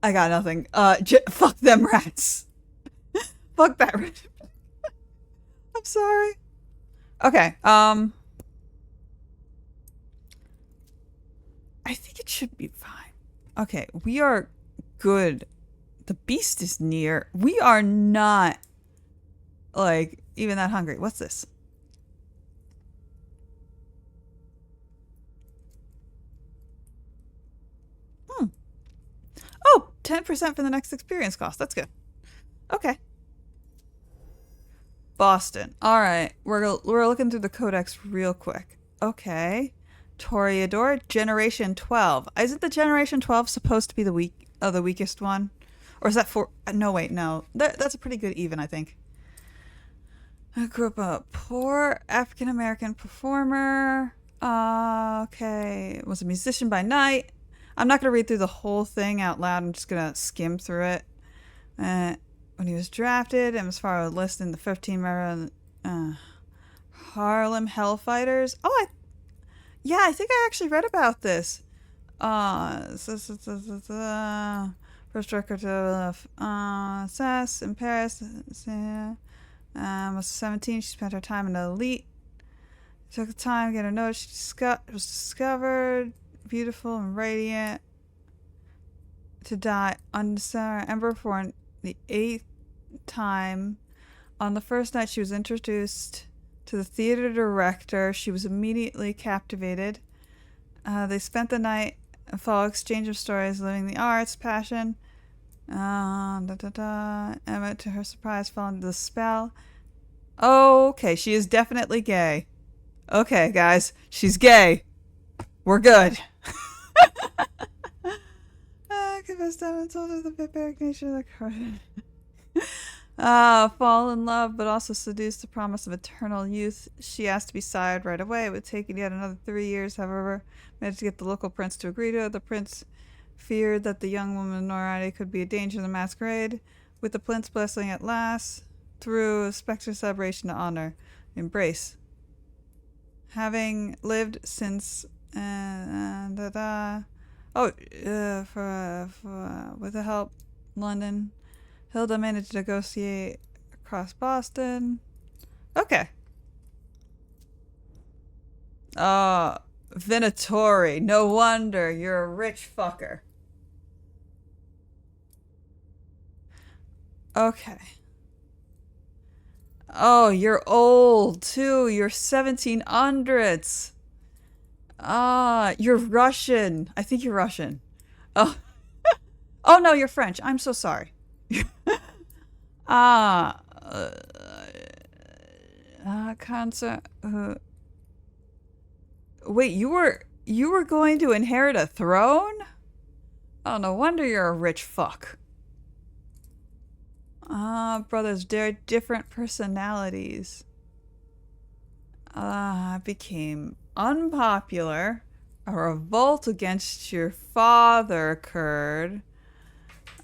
I got nothing. Fuck them rats. Fuck that rat. I'm sorry. Okay, I think it should be fine. Okay, we are good. The beast is near. We are not, like, even that hungry. What's this? Oh, 10% for the next experience cost. That's good. Okay. Boston. All right. We're looking through the codex real quick. Okay. Toreador, Generation 12. Isn't the Generation 12 supposed to be the weakest one? Or is that for... No, wait, no. That's a pretty good even, I think. I grew up a poor African-American performer. Okay. Was a musician by night. I'm not going to read through the whole thing out loud. I'm just going to skim through it. When he was drafted and was part of a list in the 15 member Harlem Hellfighters. Oh, I think I actually read about this. First record of Sass in Paris. Was 17. She spent her time in the elite. Took the time to get her notice. She was discovered beautiful and radiant to die on December for the 8th time. On the first night she was introduced to the theater director, she was immediately captivated. They spent the night, a full exchange of stories, living the arts, passion. Emma, to her surprise, fell into the spell. Oh, okay, she is definitely gay. Okay, guys, she's gay. We're good. Confessed and told her the barbaric nature of the card. Fall in love, but also seduce the promise of eternal youth. She asked to be sired right away. It would take yet another 3 years, however, managed to get the local prince to agree to it. The prince feared that the young woman Norati could be a danger to the masquerade. With the prince's blessing at last, through a spectre celebration to honor, embrace. Having lived since with the help London, Hilda managed to negotiate across Boston. Okay. Venatori. No wonder you're a rich fucker. Okay. Oh, you're old too. You're 1700s. Ah, you're Russian. I think you're Russian. Oh, oh no, you're French. I'm so sorry. Ah, concert. Wait, you were going to inherit a throne? Oh, no wonder you're a rich fuck. Ah, brothers, they're different personalities. Became unpopular. A revolt against your father occurred.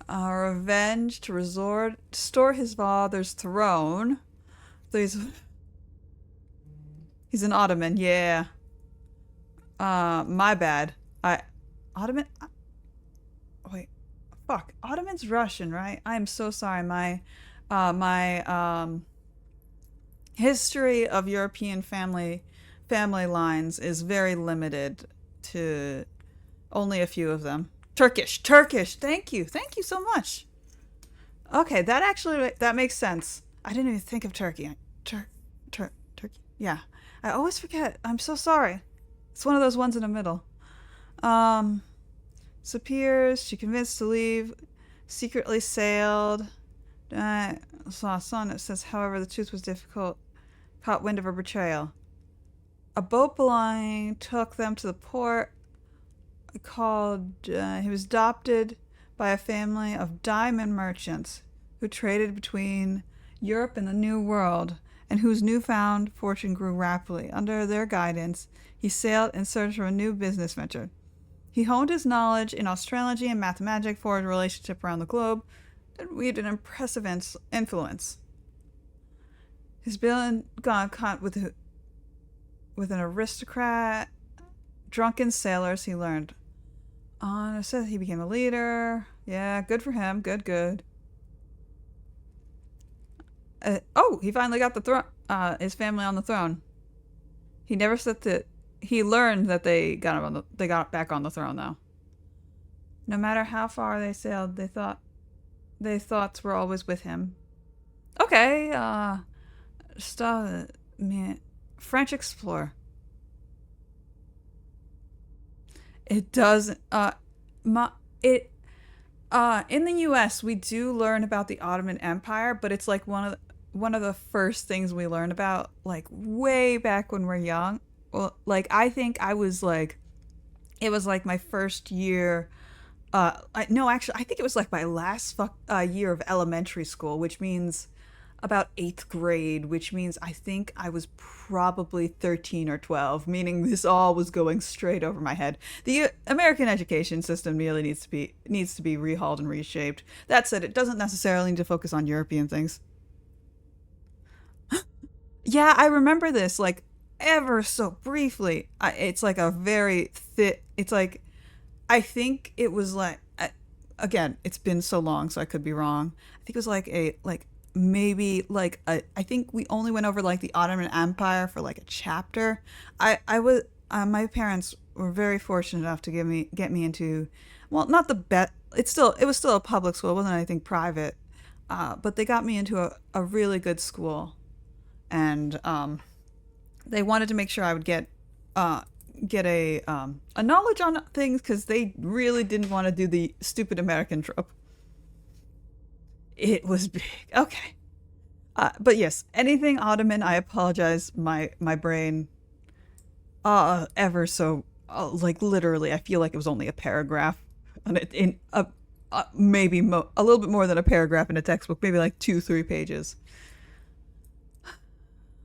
Revenge to restore his father's throne. So he's an Ottoman, yeah. My bad. Ottoman? Wait, fuck. Ottoman's Russian, right? I am so sorry. My history of European family lines is very limited to only a few of them. Turkish. Thank you so much. Okay, that makes sense. I didn't even think of Turkey. Turkey. Yeah, I always forget. I'm so sorry. It's one of those ones in the middle. Disappears. She convinced to leave. Secretly sailed. Saw a song that says, however, the truth was difficult. Caught wind of her betrayal. A boat belonging took them to the port called, he was adopted by a family of diamond merchants who traded between Europe and the New World, and whose newfound fortune grew rapidly. Under their guidance, he sailed in search of a new business venture. He honed his knowledge in astrology and mathematics for his relationship around the globe, and weaved an impressive influence. He's been gone caught with an aristocrat, drunken sailors, he learned. It says he became a leader. Yeah, good for him. Good. He finally got the throne. His family on the throne. He never said that. He learned that they got back on the throne, though. No matter how far they sailed, their thoughts were always with him. Okay. French explorer. It doesn't. In the U.S., we do learn about the Ottoman Empire, but it's like one of the first things we learn about, like way back when we're young. Well, like I think I was like, it was like my first year. No, actually, I think it was like my last year of elementary school, which means about 8th grade, which means I think I was probably 13 or 12, meaning this all was going straight over my head. The American education system really needs to be rehauled and reshaped. That said, it doesn't necessarily need to focus on European things. Yeah, I remember this, like, ever so briefly. It's like a very thick, it's like, I think it was like, again, it's been so long, so I could be wrong. I think it was like I think we only went over like the Ottoman Empire for like a chapter. My parents were very fortunate enough to get me into, well, not the best. It was still a public school. It wasn't anything private, but they got me into a really good school, and they wanted to make sure I would get a knowledge on things, because they really didn't want to do the stupid American trope. It was big. Okay. But yes, anything Ottoman, I apologize. My brain, ever so, like literally, I feel like it was only a paragraph, and maybe a little bit more than a paragraph in a textbook, maybe like 2-3 pages.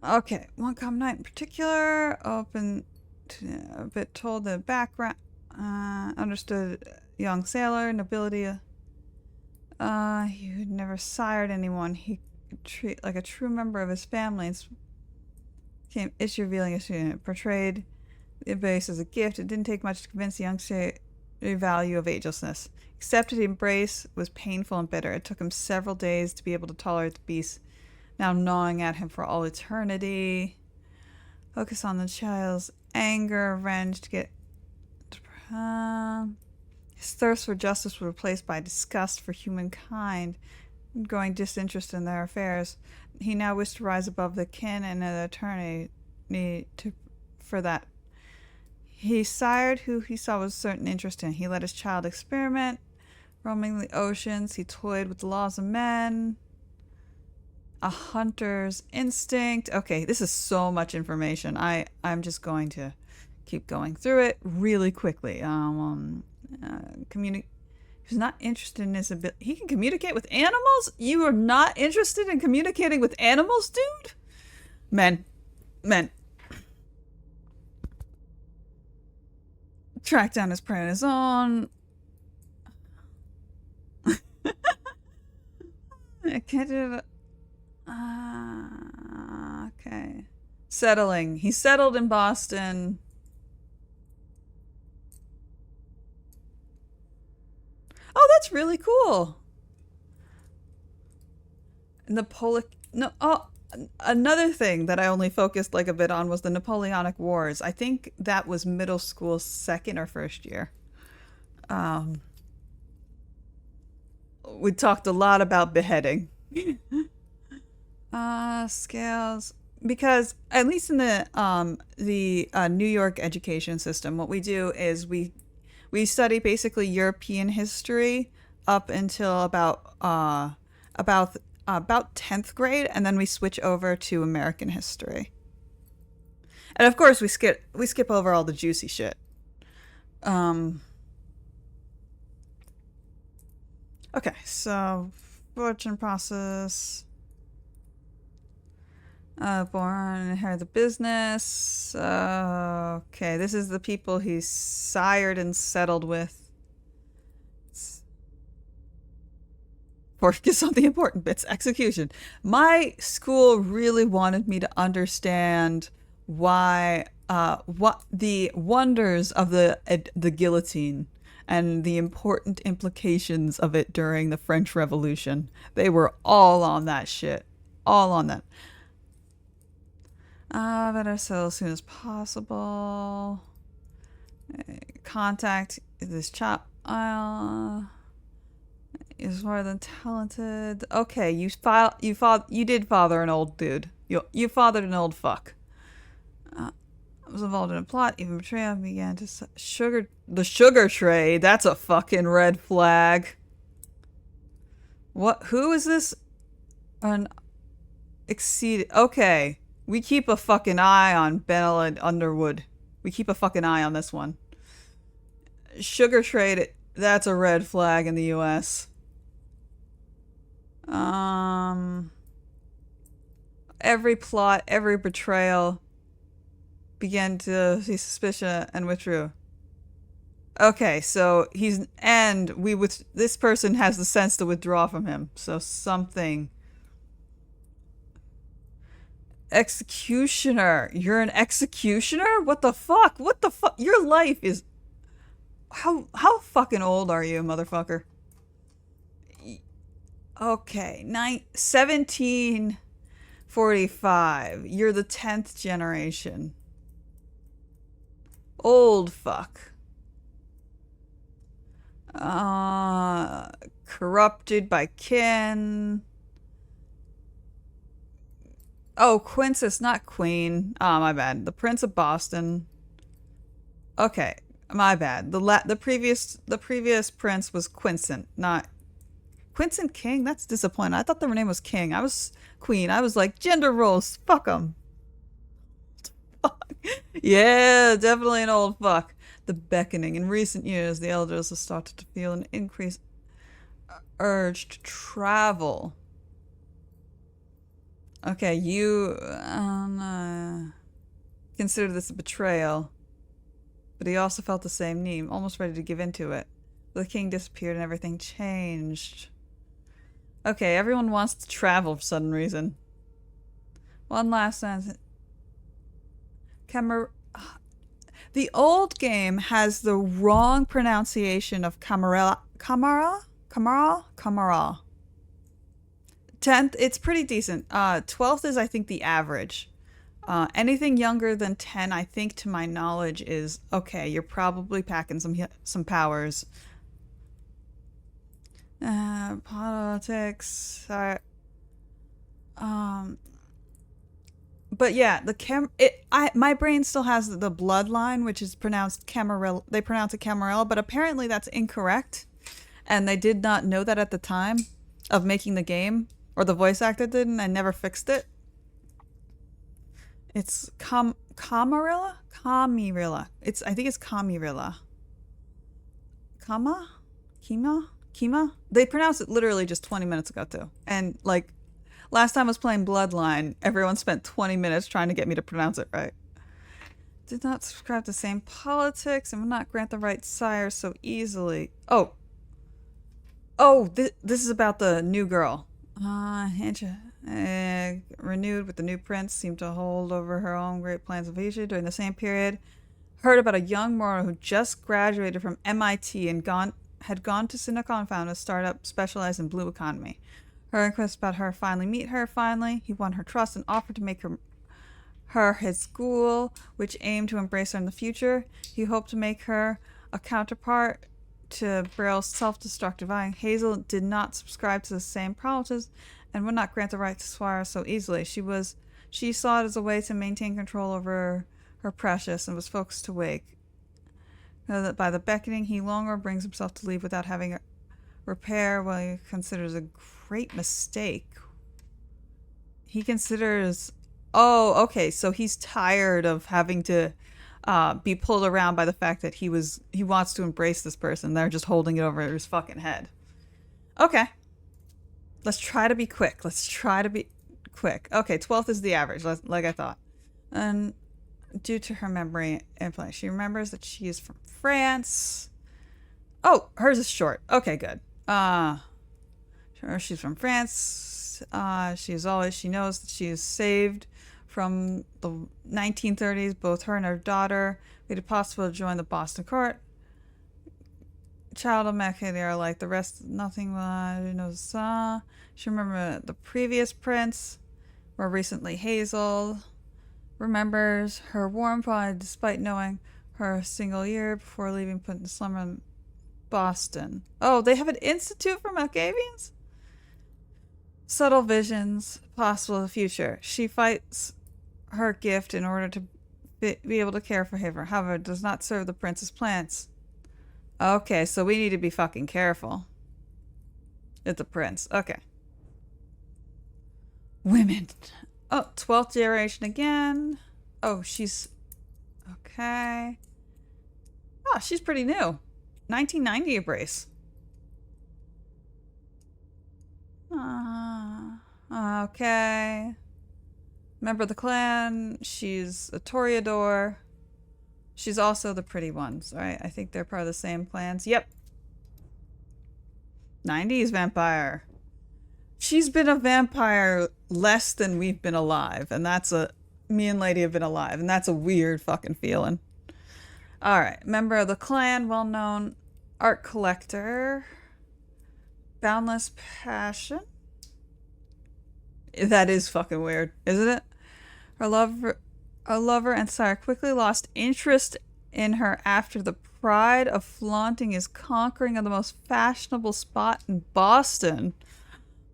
Okay, one common night in particular, open to a bit told the background, understood young sailor, nobility. He had never sired anyone. He could treat like a true member of his family. Became issue revealing issue. Portrayed the base as a gift. It didn't take much to convince the youngster the value of agelessness. Accepted embrace was painful and bitter. It took him several days to be able to tolerate the beast now gnawing at him for all eternity. Focus on the child's anger, revenge to get. His thirst for justice was replaced by disgust for humankind, growing disinterest in their affairs. he now wished to rise above the kin and an attorney for that. He sired who he saw with certain interest in. He let his child experiment, roaming the oceans. He toyed with the laws of men. A hunter's instinct. Okay, this is so much information. I'm just going to keep going through it really quickly. He's not interested in his ability. He can communicate with animals? You are not interested in communicating with animals, dude? Men. Track down his prey on his own. I can't do that. Okay. Settling. He settled in Boston. Oh, that's really cool. Another thing that I only focused like a bit on was the Napoleonic Wars. I think that was middle school second or first year. We talked a lot about beheading. Scales. Because at least in the New York education system, what we do is we study basically European history up until about 10th grade, and then we switch over to American history. And of course, we skip over all the juicy shit. Okay, so fortune process. Born, inherit the business. Okay, this is the people he sired and settled with. Focus on the important bits. Execution. My school really wanted me to understand why, what the wonders of the guillotine and the important implications of it during the French Revolution. They were all on that shit. All on that. Better sell as soon as possible. Contact this child. Is more than talented. Okay, you did father an old dude. You fathered an old fuck. Was involved in a plot, even betrayal began to the sugar trade. That's a fucking red flag. What? Who is this? Exceeded. Okay, we keep a fucking eye on Bell and Underwood. We keep a fucking eye on this one. Sugar trade. That's a red flag in the U.S. Every plot, every betrayal began to see suspicion and withdrew. Okay, so this person has the sense to withdraw from him. So something. Executioner. You're an executioner? What the fuck? What the fuck? Your life is... How fucking old are you, motherfucker? Okay, 1745. You're the 10th generation. Old fuck. Corrupted by kin. Oh, Quintus, not Queen. Oh, my bad. The Prince of Boston. Okay, my bad. The previous prince was Quincent, not Quincent King. That's disappointing. I thought their name was King. I was Queen. I was like, gender roles. Fuck them. Yeah, definitely an old fuck. The beckoning. In recent years, the elders have started to feel an increased urge to travel. Okay, you consider this a betrayal. But he also felt the same need, almost ready to give in to it. The king disappeared and everything changed. Okay, everyone wants to travel for some reason. One last sentence. The old game has the wrong pronunciation of Camara. 10th, it's pretty decent. 12th is, I think, the average. Anything younger than 10, I think, to my knowledge, is okay. You're probably packing some powers. Politics. But yeah, my brain still has the bloodline, which is pronounced Camarilla. They pronounce it Camarilla, but apparently that's incorrect, and they did not know that at the time of making the game, or the voice actor didn't, and never fixed it. It's Camarilla. I think it's Camarilla. Kima. They pronounced it literally just 20 minutes ago too, and like. Last time I was playing Bloodline, everyone spent 20 minutes trying to get me to pronounce it right. Did not subscribe to the same politics and will not grant the right sire so easily. Oh, this is about the new girl. Renewed with the new prince, seemed to hold over her own great plans of Asia during the same period. Heard about a young Moro who just graduated from MIT and had gone to Silicon Valley, a startup specialized in blue economy. Her request about her meet her finally. He won her trust and offered to make her his school, which aimed to embrace her in the future. He hoped to make her a counterpart to Brill's self-destructive eye. Hazel did not subscribe to the same politics and would not grant the right to swear so easily. She saw it as a way to maintain control over her precious and was focused to wake. By the beckoning, he longer brings himself to leave without having a repair what he considers a great mistake. He considers... Oh, okay, so he's tired of having to be pulled around by the fact that he wants to embrace this person. They're just holding it over his fucking head. Okay. Let's try to be quick. Okay, 12th is the average, like I thought. And due to her memory implant, she remembers that she is from France. Oh, hers is short. Okay, good. She's from France. She knows that she is saved from the 1930s. Both her and her daughter made it possible to join the Boston court. Child of Mecca, they are like the rest. Nothing knows. She remembers the previous prince, more recently Hazel. Remembers her warm pride despite knowing her single year before leaving, put in slumber in Boston. Oh, they have an institute for Malkavians? Subtle visions, possible of the future. She fights her gift in order to be able to care for him. However, it does not serve the prince's plans. Okay, so we need to be fucking careful. It's the prince. Okay. Women. Oh, 12th generation again. Oh, she's... Okay. Oh, she's pretty new. 1990 embrace. Okay. Member of the clan. She's a Toreador. She's also the pretty ones, right? I think they're part of the same clans. Yep. 90s vampire. She's been a vampire less than we've been alive. And that's me and Lady have been alive. And that's a weird fucking feeling. Alright. Member of the clan. Well-known art collector. Boundless passion. That is fucking weird, isn't it? Her lover and sire quickly lost interest in her after the pride of flaunting his conquering of the most fashionable spot in Boston.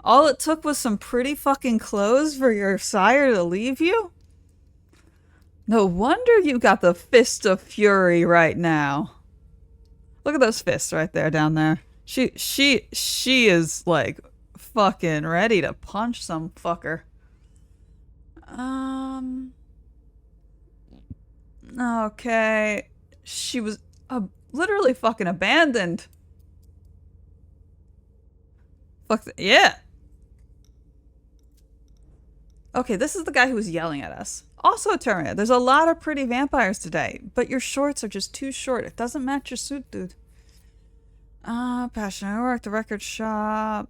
All it took was some pretty fucking clothes for your sire to leave you? No wonder you got the fist of fury right now. Look at those fists right there down there. She is like fucking ready to punch some fucker. Okay. She was literally fucking abandoned. Yeah. Okay, this is the guy who was yelling at us. Also a Terminator. There's a lot of pretty vampires today, but your shorts are just too short. It doesn't match your suit, dude. Passionate work, the record shop.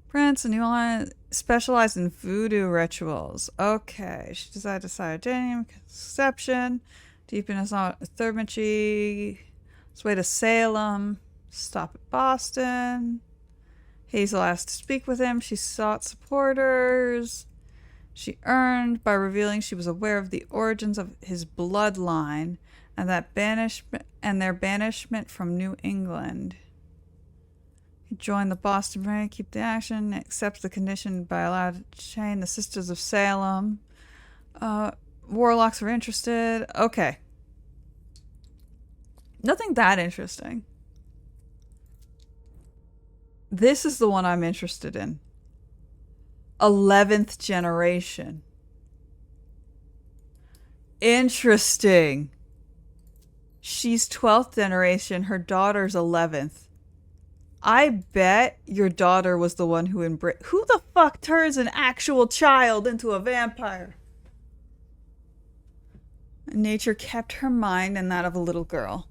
Prince, a new line specialized in voodoo rituals. Okay, she decided to sign a name, conception, deepen his thermagy, his way to Salem, stop at Boston. Hazel asked to speak with him. She sought supporters. She earned by revealing she was aware of the origins of his bloodline and their banishment from New England. He joined the Boston Ring, keep the action, accepts the condition by allowed to chain the Sisters of Salem. Warlocks are interested. Okay. Nothing that interesting. This is the one I'm interested in. 11th generation. Interesting. She's 12th generation. Her daughter's 11th. I bet your daughter was the one who embraced... Who the fuck turns an actual child into a vampire? Nature kept her mind and that of a little girl.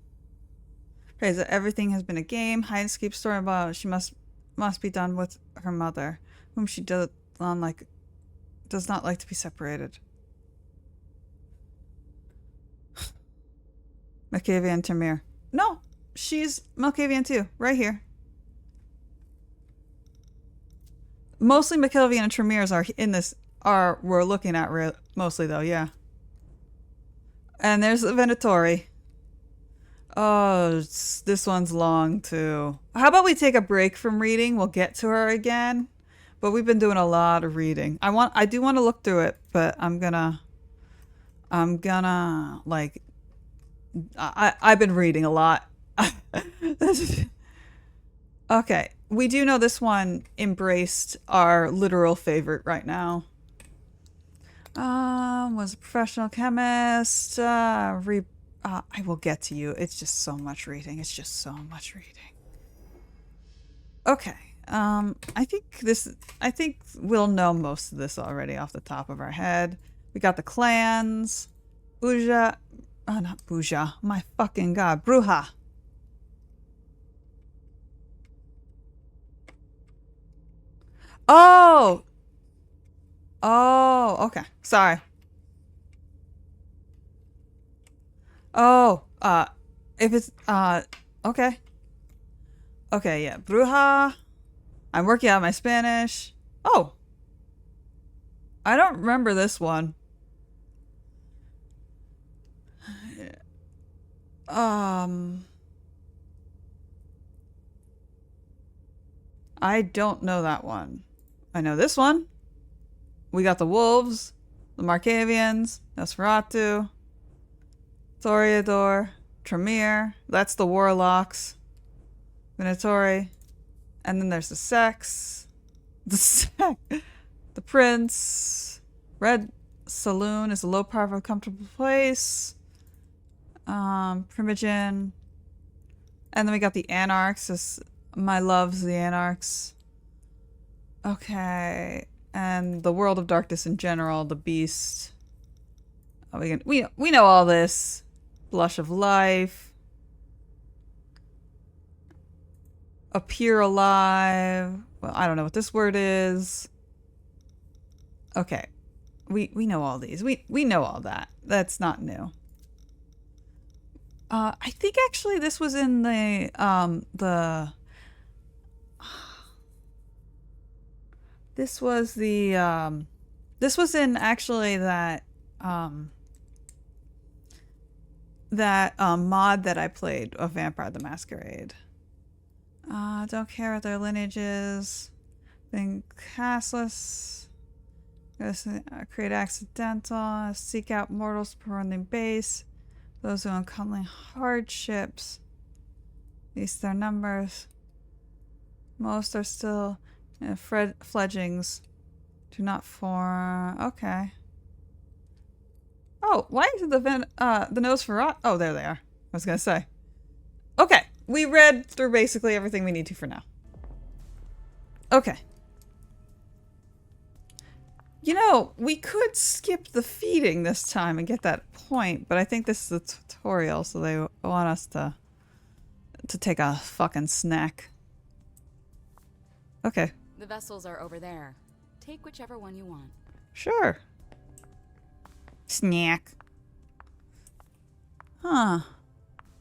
Praise that everything has been a game. Hide and seek story about she must be done with her mother, whom she does not like to be separated. Malkavian Tamir. No, she's Malkavian too, right here. Mostly Malkavian and Tremirs are in this. We're looking at mostly though, yeah. And there's the Venatori. Oh, this one's long too. How about we take a break from reading? We'll get to her again. But we've been doing a lot of reading. I do want to look through it, but I'm gonna like I've been reading a lot. Okay. We do know this one embraced our literal favorite right now. Was a professional chemist. I will get to you. It's just so much reading. It's just so much reading. Okay. I think we'll know most of this already off the top of our head. We got the clans. Buja. Oh, not Buja. My fucking god. Bruja. Oh! Oh, okay. Sorry. Oh, if it's, okay. Okay, yeah. Bruja. I'm working on my Spanish. Oh. I don't remember this one. I don't know that one. I know this one. We got the wolves, the Markavians, Nosferatu, Toreador, Tremere. That's the warlocks. Venatori. And then there's the sex. The prince. Red Saloon is a low power, comfortable place. Primogen. And then we got the Anarchs. My loves, the Anarchs. Okay. And the World of Darkness in general, the Beast. Oh, we know all this. Blush of Life. Appear Alive. Well, I don't know what this word is. Okay. We know all these. We know all that. That's not new. I think actually this was in this was in actually that mod that I played of Vampire the Masquerade. Don't care what their lineage is. Think castless. Create accidental. Seek out mortals permanently base. Those who uncommonly hardships. Least their numbers. Most are still fledglings. Do not form. Okay. Oh, why is the Nosferatu? Oh, there they are. I was gonna say. Okay, we read through basically everything we need to for now. Okay. You know, we could skip the feeding this time and get that point, but I think this is a tutorial, so they want us to take a fucking snack. Okay. The vessels are over there. Take whichever one you want. Sure. Snack. Huh.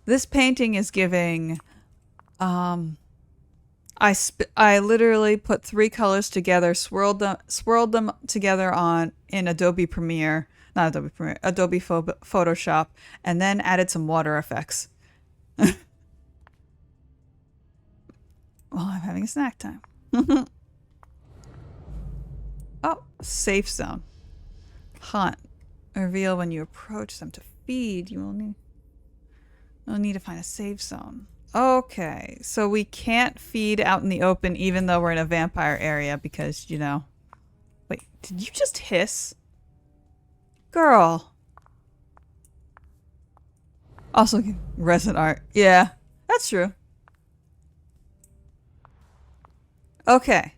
This painting is giving, I literally put 3 colors together, swirled them together in Adobe Premiere, not Adobe Premiere, Adobe Photoshop, and then added some water effects. while I'm having a snack time. Oh, safe zone. Hunt. Reveal when you approach them to feed. You will need to find a safe zone. Okay, so we can't feed out in the open even though we're in a vampire area because, you know... Wait, did you just hiss? Girl. Also, resin art. Yeah, that's true. Okay.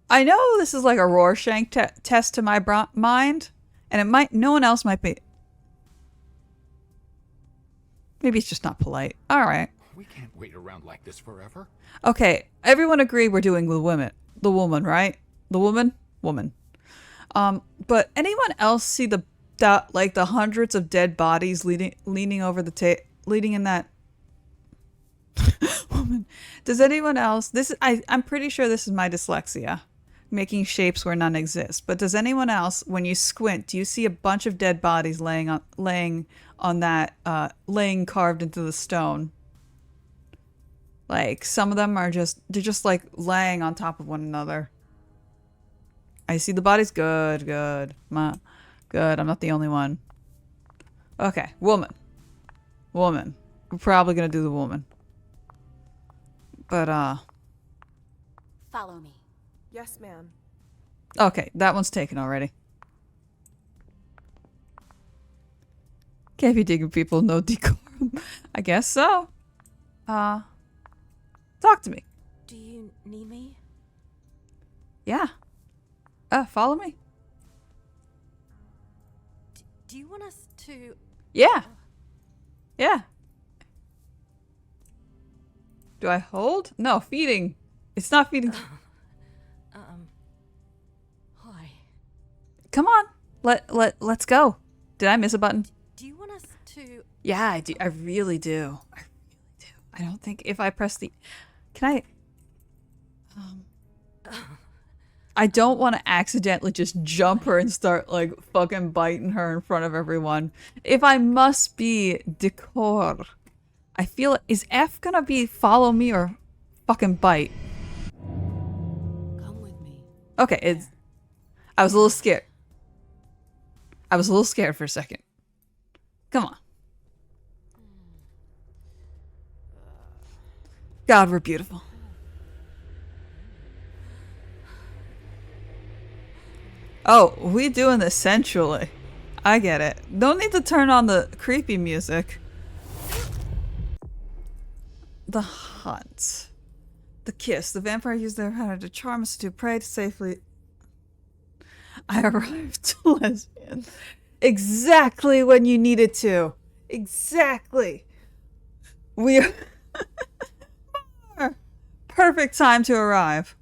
I know this is like a Rorschach test to my mind, and it might, no one else might be. Maybe it's just not polite. All right. We can't wait around like this forever. Okay, everyone agree we're doing the woman. The woman, right? The woman? Woman. But anyone else see the hundreds of dead bodies leaning over the leading in that woman? Does anyone else? I'm pretty sure this is my dyslexia, making shapes where none exist. But does anyone else, when you squint, do you see a bunch of dead bodies laying carved into the stone? Like some of them are they're just like laying on top of one another. I see the bodies. Good. Good. I'm not the only one. Okay, woman. We're probably gonna do the woman. But Follow me. Yes, ma'am. okay, that one's taken already. Can't be digging people, no decorum. I guess so. Talk to me. Do you need me? Yeah. Follow me. Do you want us to... Yeah. Yeah. Do I hold? No, feeding. It's not feeding. Hi. Come on. Let's go. Did I miss a button? Do you want us to... Yeah, I do. I really do. I don't think if I press the... Can I... I don't want to accidentally just jump her and start, like, fucking biting her in front of everyone. If I must be decor, I feel... Is F gonna be follow me or fucking bite? Come with me. Okay, it's... I was a little scared. For a second. Come on. God, we're beautiful. Oh, we doing this sensually. I get it. Don't need to turn on the creepy music. The hunt. The kiss. The vampire used their power to charm us to prey to safely. I arrived lesbian. Exactly when you needed to. Exactly. We are perfect time to arrive.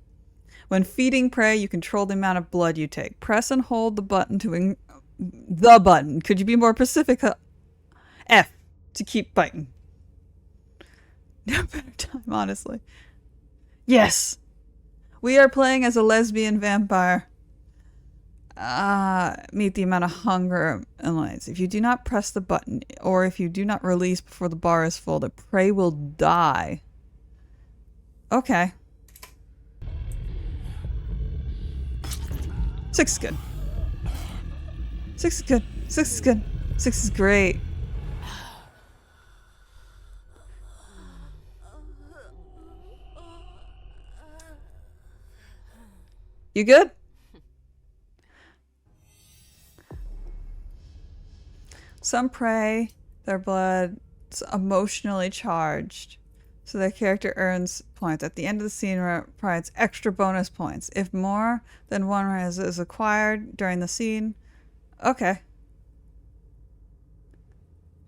When feeding prey, you control the amount of blood you take. Press and hold the button to the button. Could you be more specific? F to keep biting. No better time, honestly. Yes. We are playing as a lesbian vampire. Meet the amount of hunger and lights. If you do not press the button, or if you do not release before the bar is full, the prey will die. Okay. 6 is good. 6 is good. 6 is good. 6 is great. You good? Some prey, their blood's emotionally charged, so their character earns points. At the end of the scene, provides extra bonus points. If more than one is acquired during the scene, okay.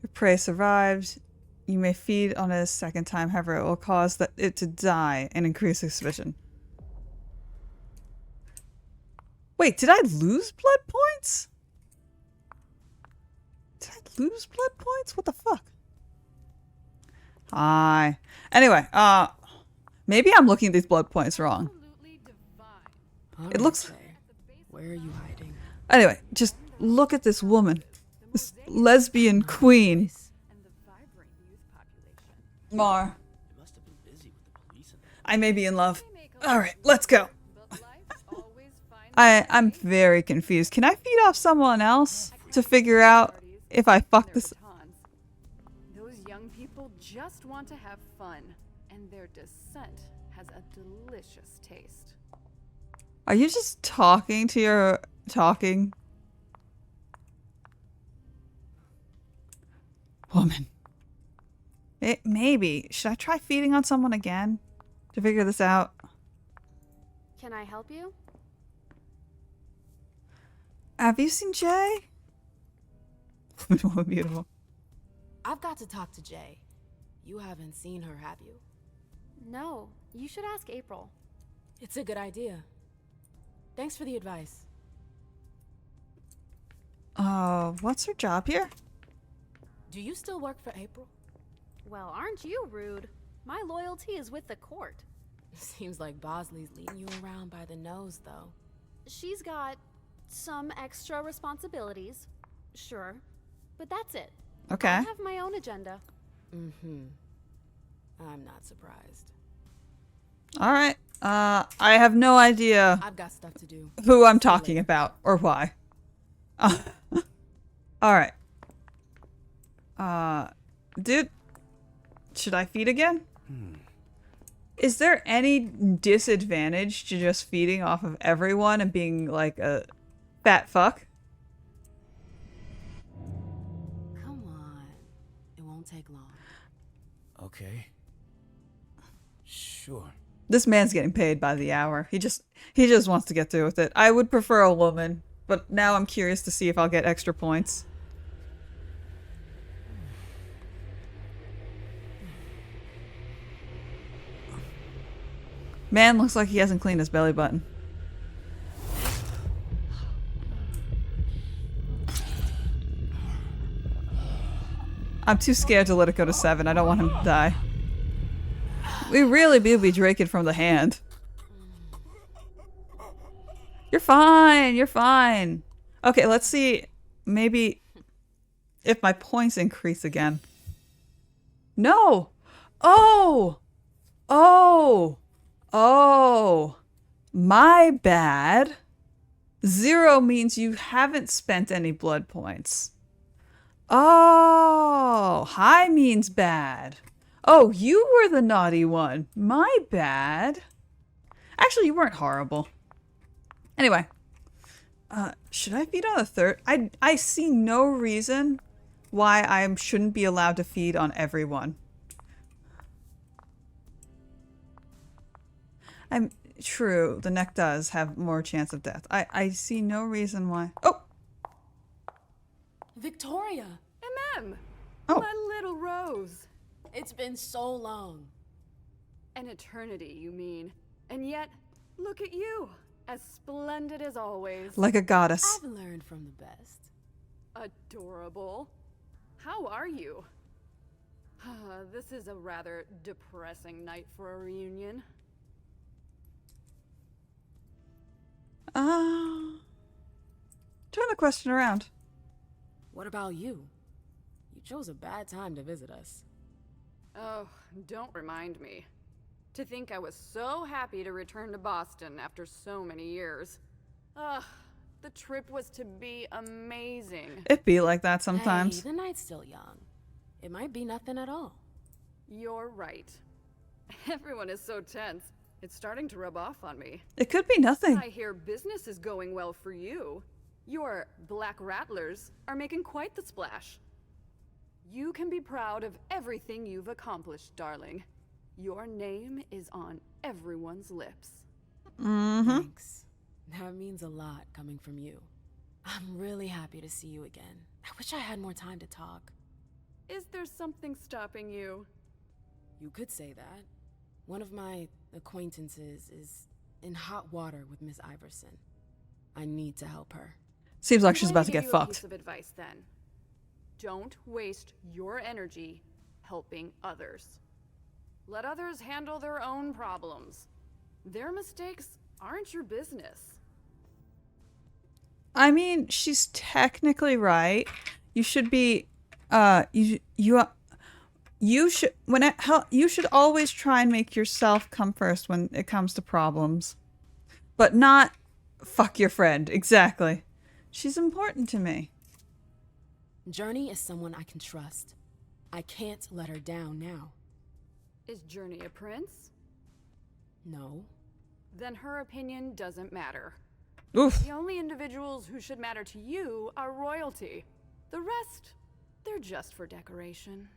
Your prey survives. You may feed on it a second time, however, it will cause it to die and increase suspicion. Wait, did I lose blood points? Did I lose blood points? What the fuck? Hi. Anyway, maybe I'm looking at these blood points wrong. It looks... Where are you hiding? Anyway, just look at this woman. This lesbian queen. Mar. I may be in love. Alright, let's go. I'm very confused. Can I feed off someone else to figure out if I fuck this? Those young people just want to have fun, and their descent has a delicious taste. Are you just talking to your talking woman? Maybe. Should I try feeding on someone again to figure this out? Can I help you? Have you seen Jay? Beautiful. I've got to talk to Jay. You haven't seen her, have you? No, you should ask April. It's a good idea. Thanks for the advice. What's her job here? Do you still work for April? Well, aren't you rude? My loyalty is with the court. Seems like Bosley's leading you around by the nose, though. She's got some extra responsibilities, sure, but that's it. Okay. I have my own agenda. Mm-hmm. I'm not surprised. Alright. I have no idea I've got stuff to do. who I'm talking about or why. Alright. Dude, should I feed again? Is there any disadvantage to just feeding off of everyone and being like a fat fuck? Come on. It won't take long. Okay. Sure. This man's getting paid by the hour. He just wants to get through with it. I would prefer a woman, but now I'm curious to see if I'll get extra points. Man looks like he hasn't cleaned his belly button. I'm too scared to let it go to 7. I don't want him to die. We really will be drinking from the hand. You're fine. You're fine. Okay, let's see. Maybe if my points increase again. No. Oh. Oh. Oh. My bad. 0 means you haven't spent any blood points. Oh. High means bad. Oh, you were the naughty one. My bad. Actually, you weren't horrible. Anyway. Should I feed on a third? I see no reason why I shouldn't be allowed to feed on everyone. I'm true. The neck does have more chance of death. I see no reason why. Oh! Victoria! Oh. My little Rose. It's been so long. An eternity, you mean. And yet, look at you. As splendid as always. Like a goddess. I've learned from the best. Adorable. How are you? This is a rather depressing night for a reunion. Turn the question around. What about you? You chose a bad time to visit us. Oh, don't remind me. To think I was so happy to return to Boston after so many years. Ugh, the trip was to be amazing. It be like that sometimes. Hey, the night's still young. It might be nothing at all. You're right. Everyone is so tense. It's starting to rub off on me. It could be nothing. I hear business is going well for you. Your Black Rattlers are making quite the splash. You can be proud of everything you've accomplished, darling. Your name is on everyone's lips. Mm-hmm. Thanks. That means a lot coming from you. I'm really happy to see you again. I wish I had more time to talk. Is there something stopping you? You could say that. One of my acquaintances is in hot water with Miss Iverson. I need to help her. Seems like she's about to Let me get give you a fucked. piece of advice then. Don't waste your energy helping others. Let others handle their own problems. Their mistakes aren't your business. I mean, she's technically right. You should be, you should you should always try and make yourself come first when it comes to problems, but not fuck your friend. Exactly. She's important to me. Journey is someone I can trust. I can't let her down now. Is Journey a prince? No. Then her opinion doesn't matter. Oof. The only individuals who should matter to you are royalty. The rest, they're just for decoration.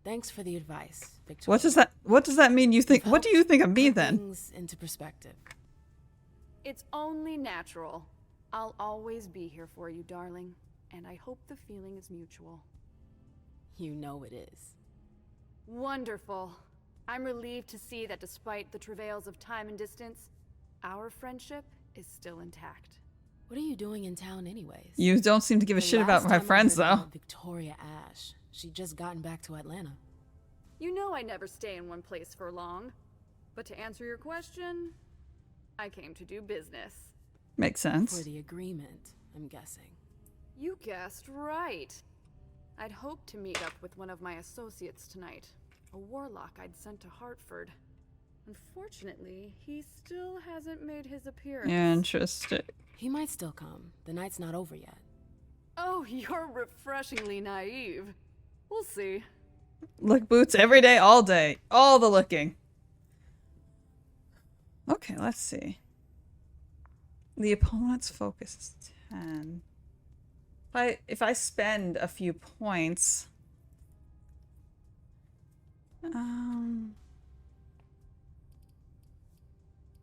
Thanks for the advice, Victoria. What does that mean? What do you think of me then? Things into perspective. It's only natural. I'll always be here for you, darling, and I hope the feeling is mutual. You know it is. Wonderful. I'm relieved to see that despite the travails of time and distance, our friendship is still intact. What are you doing in town anyways? You don't seem to give a shit about my friends, though. Victoria Ash. She'd just gotten back to Atlanta. You know I never stay in one place for long. But to answer your question, I came to do business. Makes sense. For the agreement, I'm guessing. You guessed right. I'd hoped to meet up with one of my associates tonight, a warlock I'd sent to Hartford. Unfortunately, he still hasn't made his appearance. Interesting. He might still come. The night's not over yet. Oh, you're refreshingly naive. We'll see. Look boots every day, all day. All the looking. Okay, let's see. The opponent's focus is 10. If I spend a few points...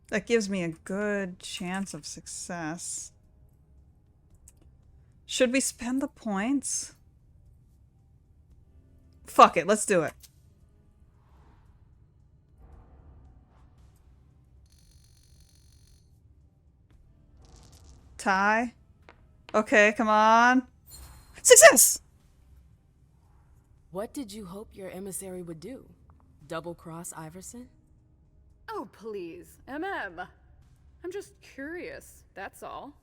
that gives me a good chance of success. Should we spend the points? Fuck it, let's do it. Tie. Okay, come on. Success! What did you hope your emissary would do? Double-cross Iverson? Oh, please, I'm just curious, that's all.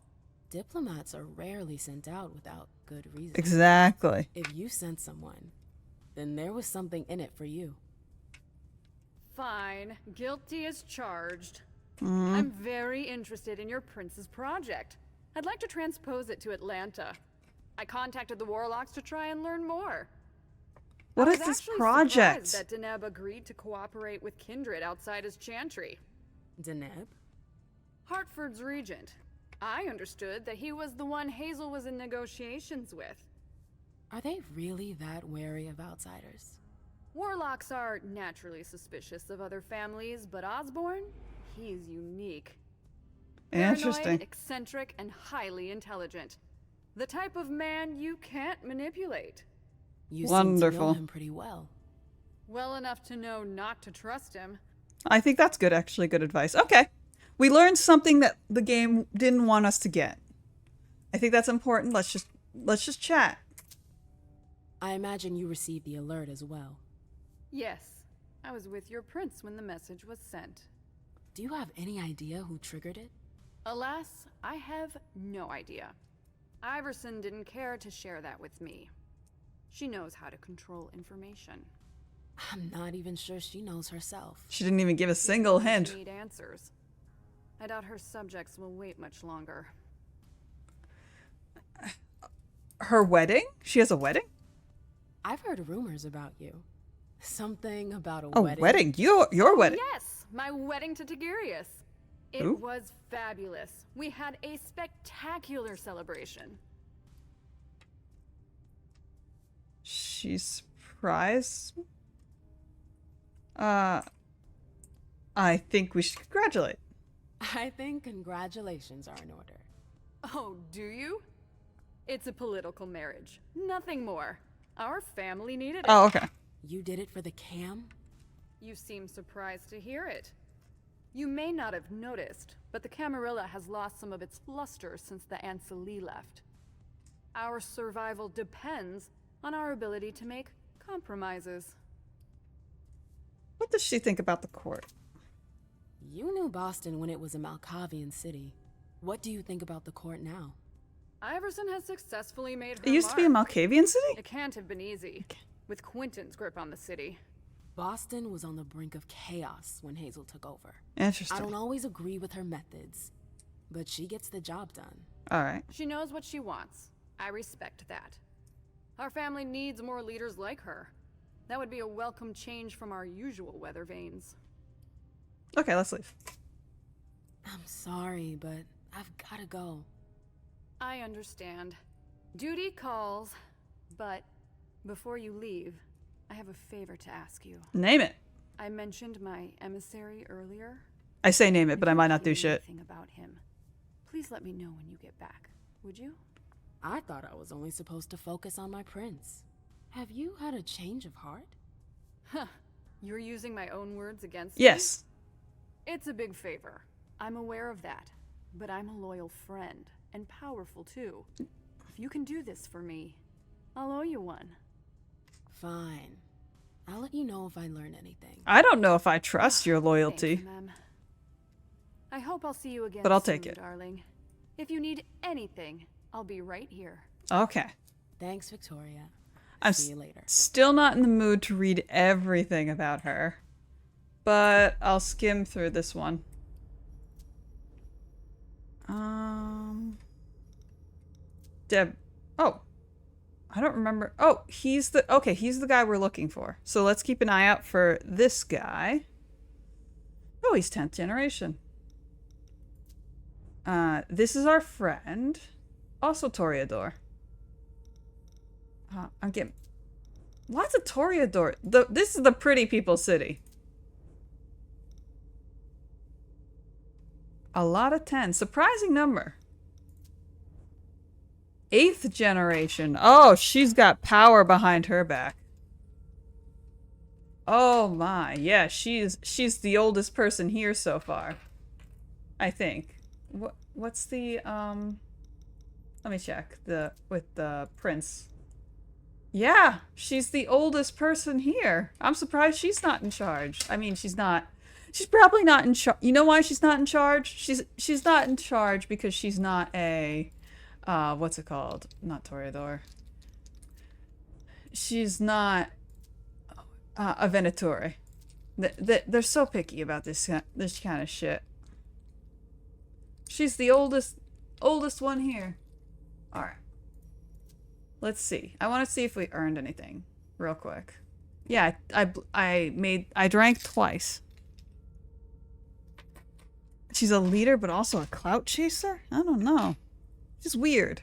Diplomats are rarely sent out without good reason. Exactly. If you sent someone, then there was something in it for you. Fine, guilty as charged. Mm-hmm. I'm very interested in your prince's project. I'd like to transpose it to Atlanta. I contacted the warlocks to try and learn more. What is this project? That Deneb agreed to cooperate with Kindred outside his chantry. Deneb? Hartford's regent. I understood that he was the one Hazel was in negotiations with. Are they really that wary of outsiders? Warlocks are naturally suspicious of other families, but Osborne, he's unique. Interesting. Paranoid, eccentric, and highly intelligent. The type of man you can't manipulate. You Wonderful. seem to know him pretty well. Well enough to know not to trust him. I think that's good, actually. Good advice. Okay. We learned something that the game didn't want us to get. I think that's important. Let's just chat. I imagine you received the alert as well. Yes. I was with your prince when the message was sent. Do you have any idea who triggered it? Alas, I have no idea. Iverson didn't care to share that with me. She knows how to control information. I'm not even sure she knows herself. She didn't even give a single hint. Need answers. I doubt her subjects will wait much longer. Her wedding? She has a wedding? I've heard rumors about you. Something about a wedding. A wedding? Your wedding? Yes, my wedding to Tigurius. It was fabulous. We had a spectacular celebration. She's surprised? I think we should congratulate. I think congratulations are in order. Oh, do you? It's a political marriage. Nothing more. Our family needed it. Oh, okay. You did it for the cam? You seem surprised to hear it. You may not have noticed, but the Camarilla has lost some of its luster since the Ancili left. Our survival depends on our ability to make compromises. What does she think about the court? You knew Boston when it was a Malkavian city. What do you think about the court now? Iverson has successfully made her It used to be a Malkavian city? It can't have been easy. with Quentin's grip on the city. Boston was on the brink of chaos when Hazel took over. Interesting. I don't always agree with her methods, but she gets the job done. All right. She knows what she wants. I respect that. Our family needs more leaders like her. That would be a welcome change from our usual weather vanes. Okay, let's leave. I'm sorry, but I've gotta go. I understand. Duty calls, but before you leave, I have a favor to ask you. Name it. I mentioned my emissary earlier. I say name it, but I might not do shit. Anything about him. Please let me know when you get back. Would you? I thought I was only supposed to focus on my prince. Have you had a change of heart? Huh. You're using my own words against Yes. me? It's a big favor. I'm aware of that. But I'm a loyal friend, and powerful too. If you can do this for me, I'll owe you one. Fine. I'll let you know if I learn anything. I don't know if I trust your loyalty. Thanks, Mem. I hope I'll see you again But I'll soon, take it. darling. If you need anything, I'll be right here. Okay. Thanks, Victoria. I'm See you later. still not in the mood to read everything about her, but I'll skim through this one. Deb. Oh, I don't remember. Oh, he's the guy we're looking for. So let's keep an eye out for this guy. Oh, he's 10th generation. This is our friend. Also Toreador. I'm getting lots of Toreador. This is the pretty people city. A lot of 10. Surprising number. 8th generation. Oh, she's got power behind her back. Oh my. Yeah, she's the oldest person here so far. I think. What's the let me check with the prince. Yeah, she's the oldest person here. I'm surprised she's not in charge. I mean, she's probably not in charge. You know why she's not in charge? She's not in charge because she's not a what's it called? Not Toreador. She's not a Venatore. They're so picky about this kind of shit. She's the oldest one here. All right. Let's see. I want to see if we earned anything real quick. Yeah, I drank twice. She's a leader, but also a clout chaser? I don't know. Just weird.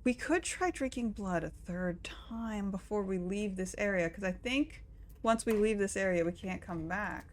We could try drinking blood a 3rd time before we leave this area, because I think once we leave this area, we can't come back.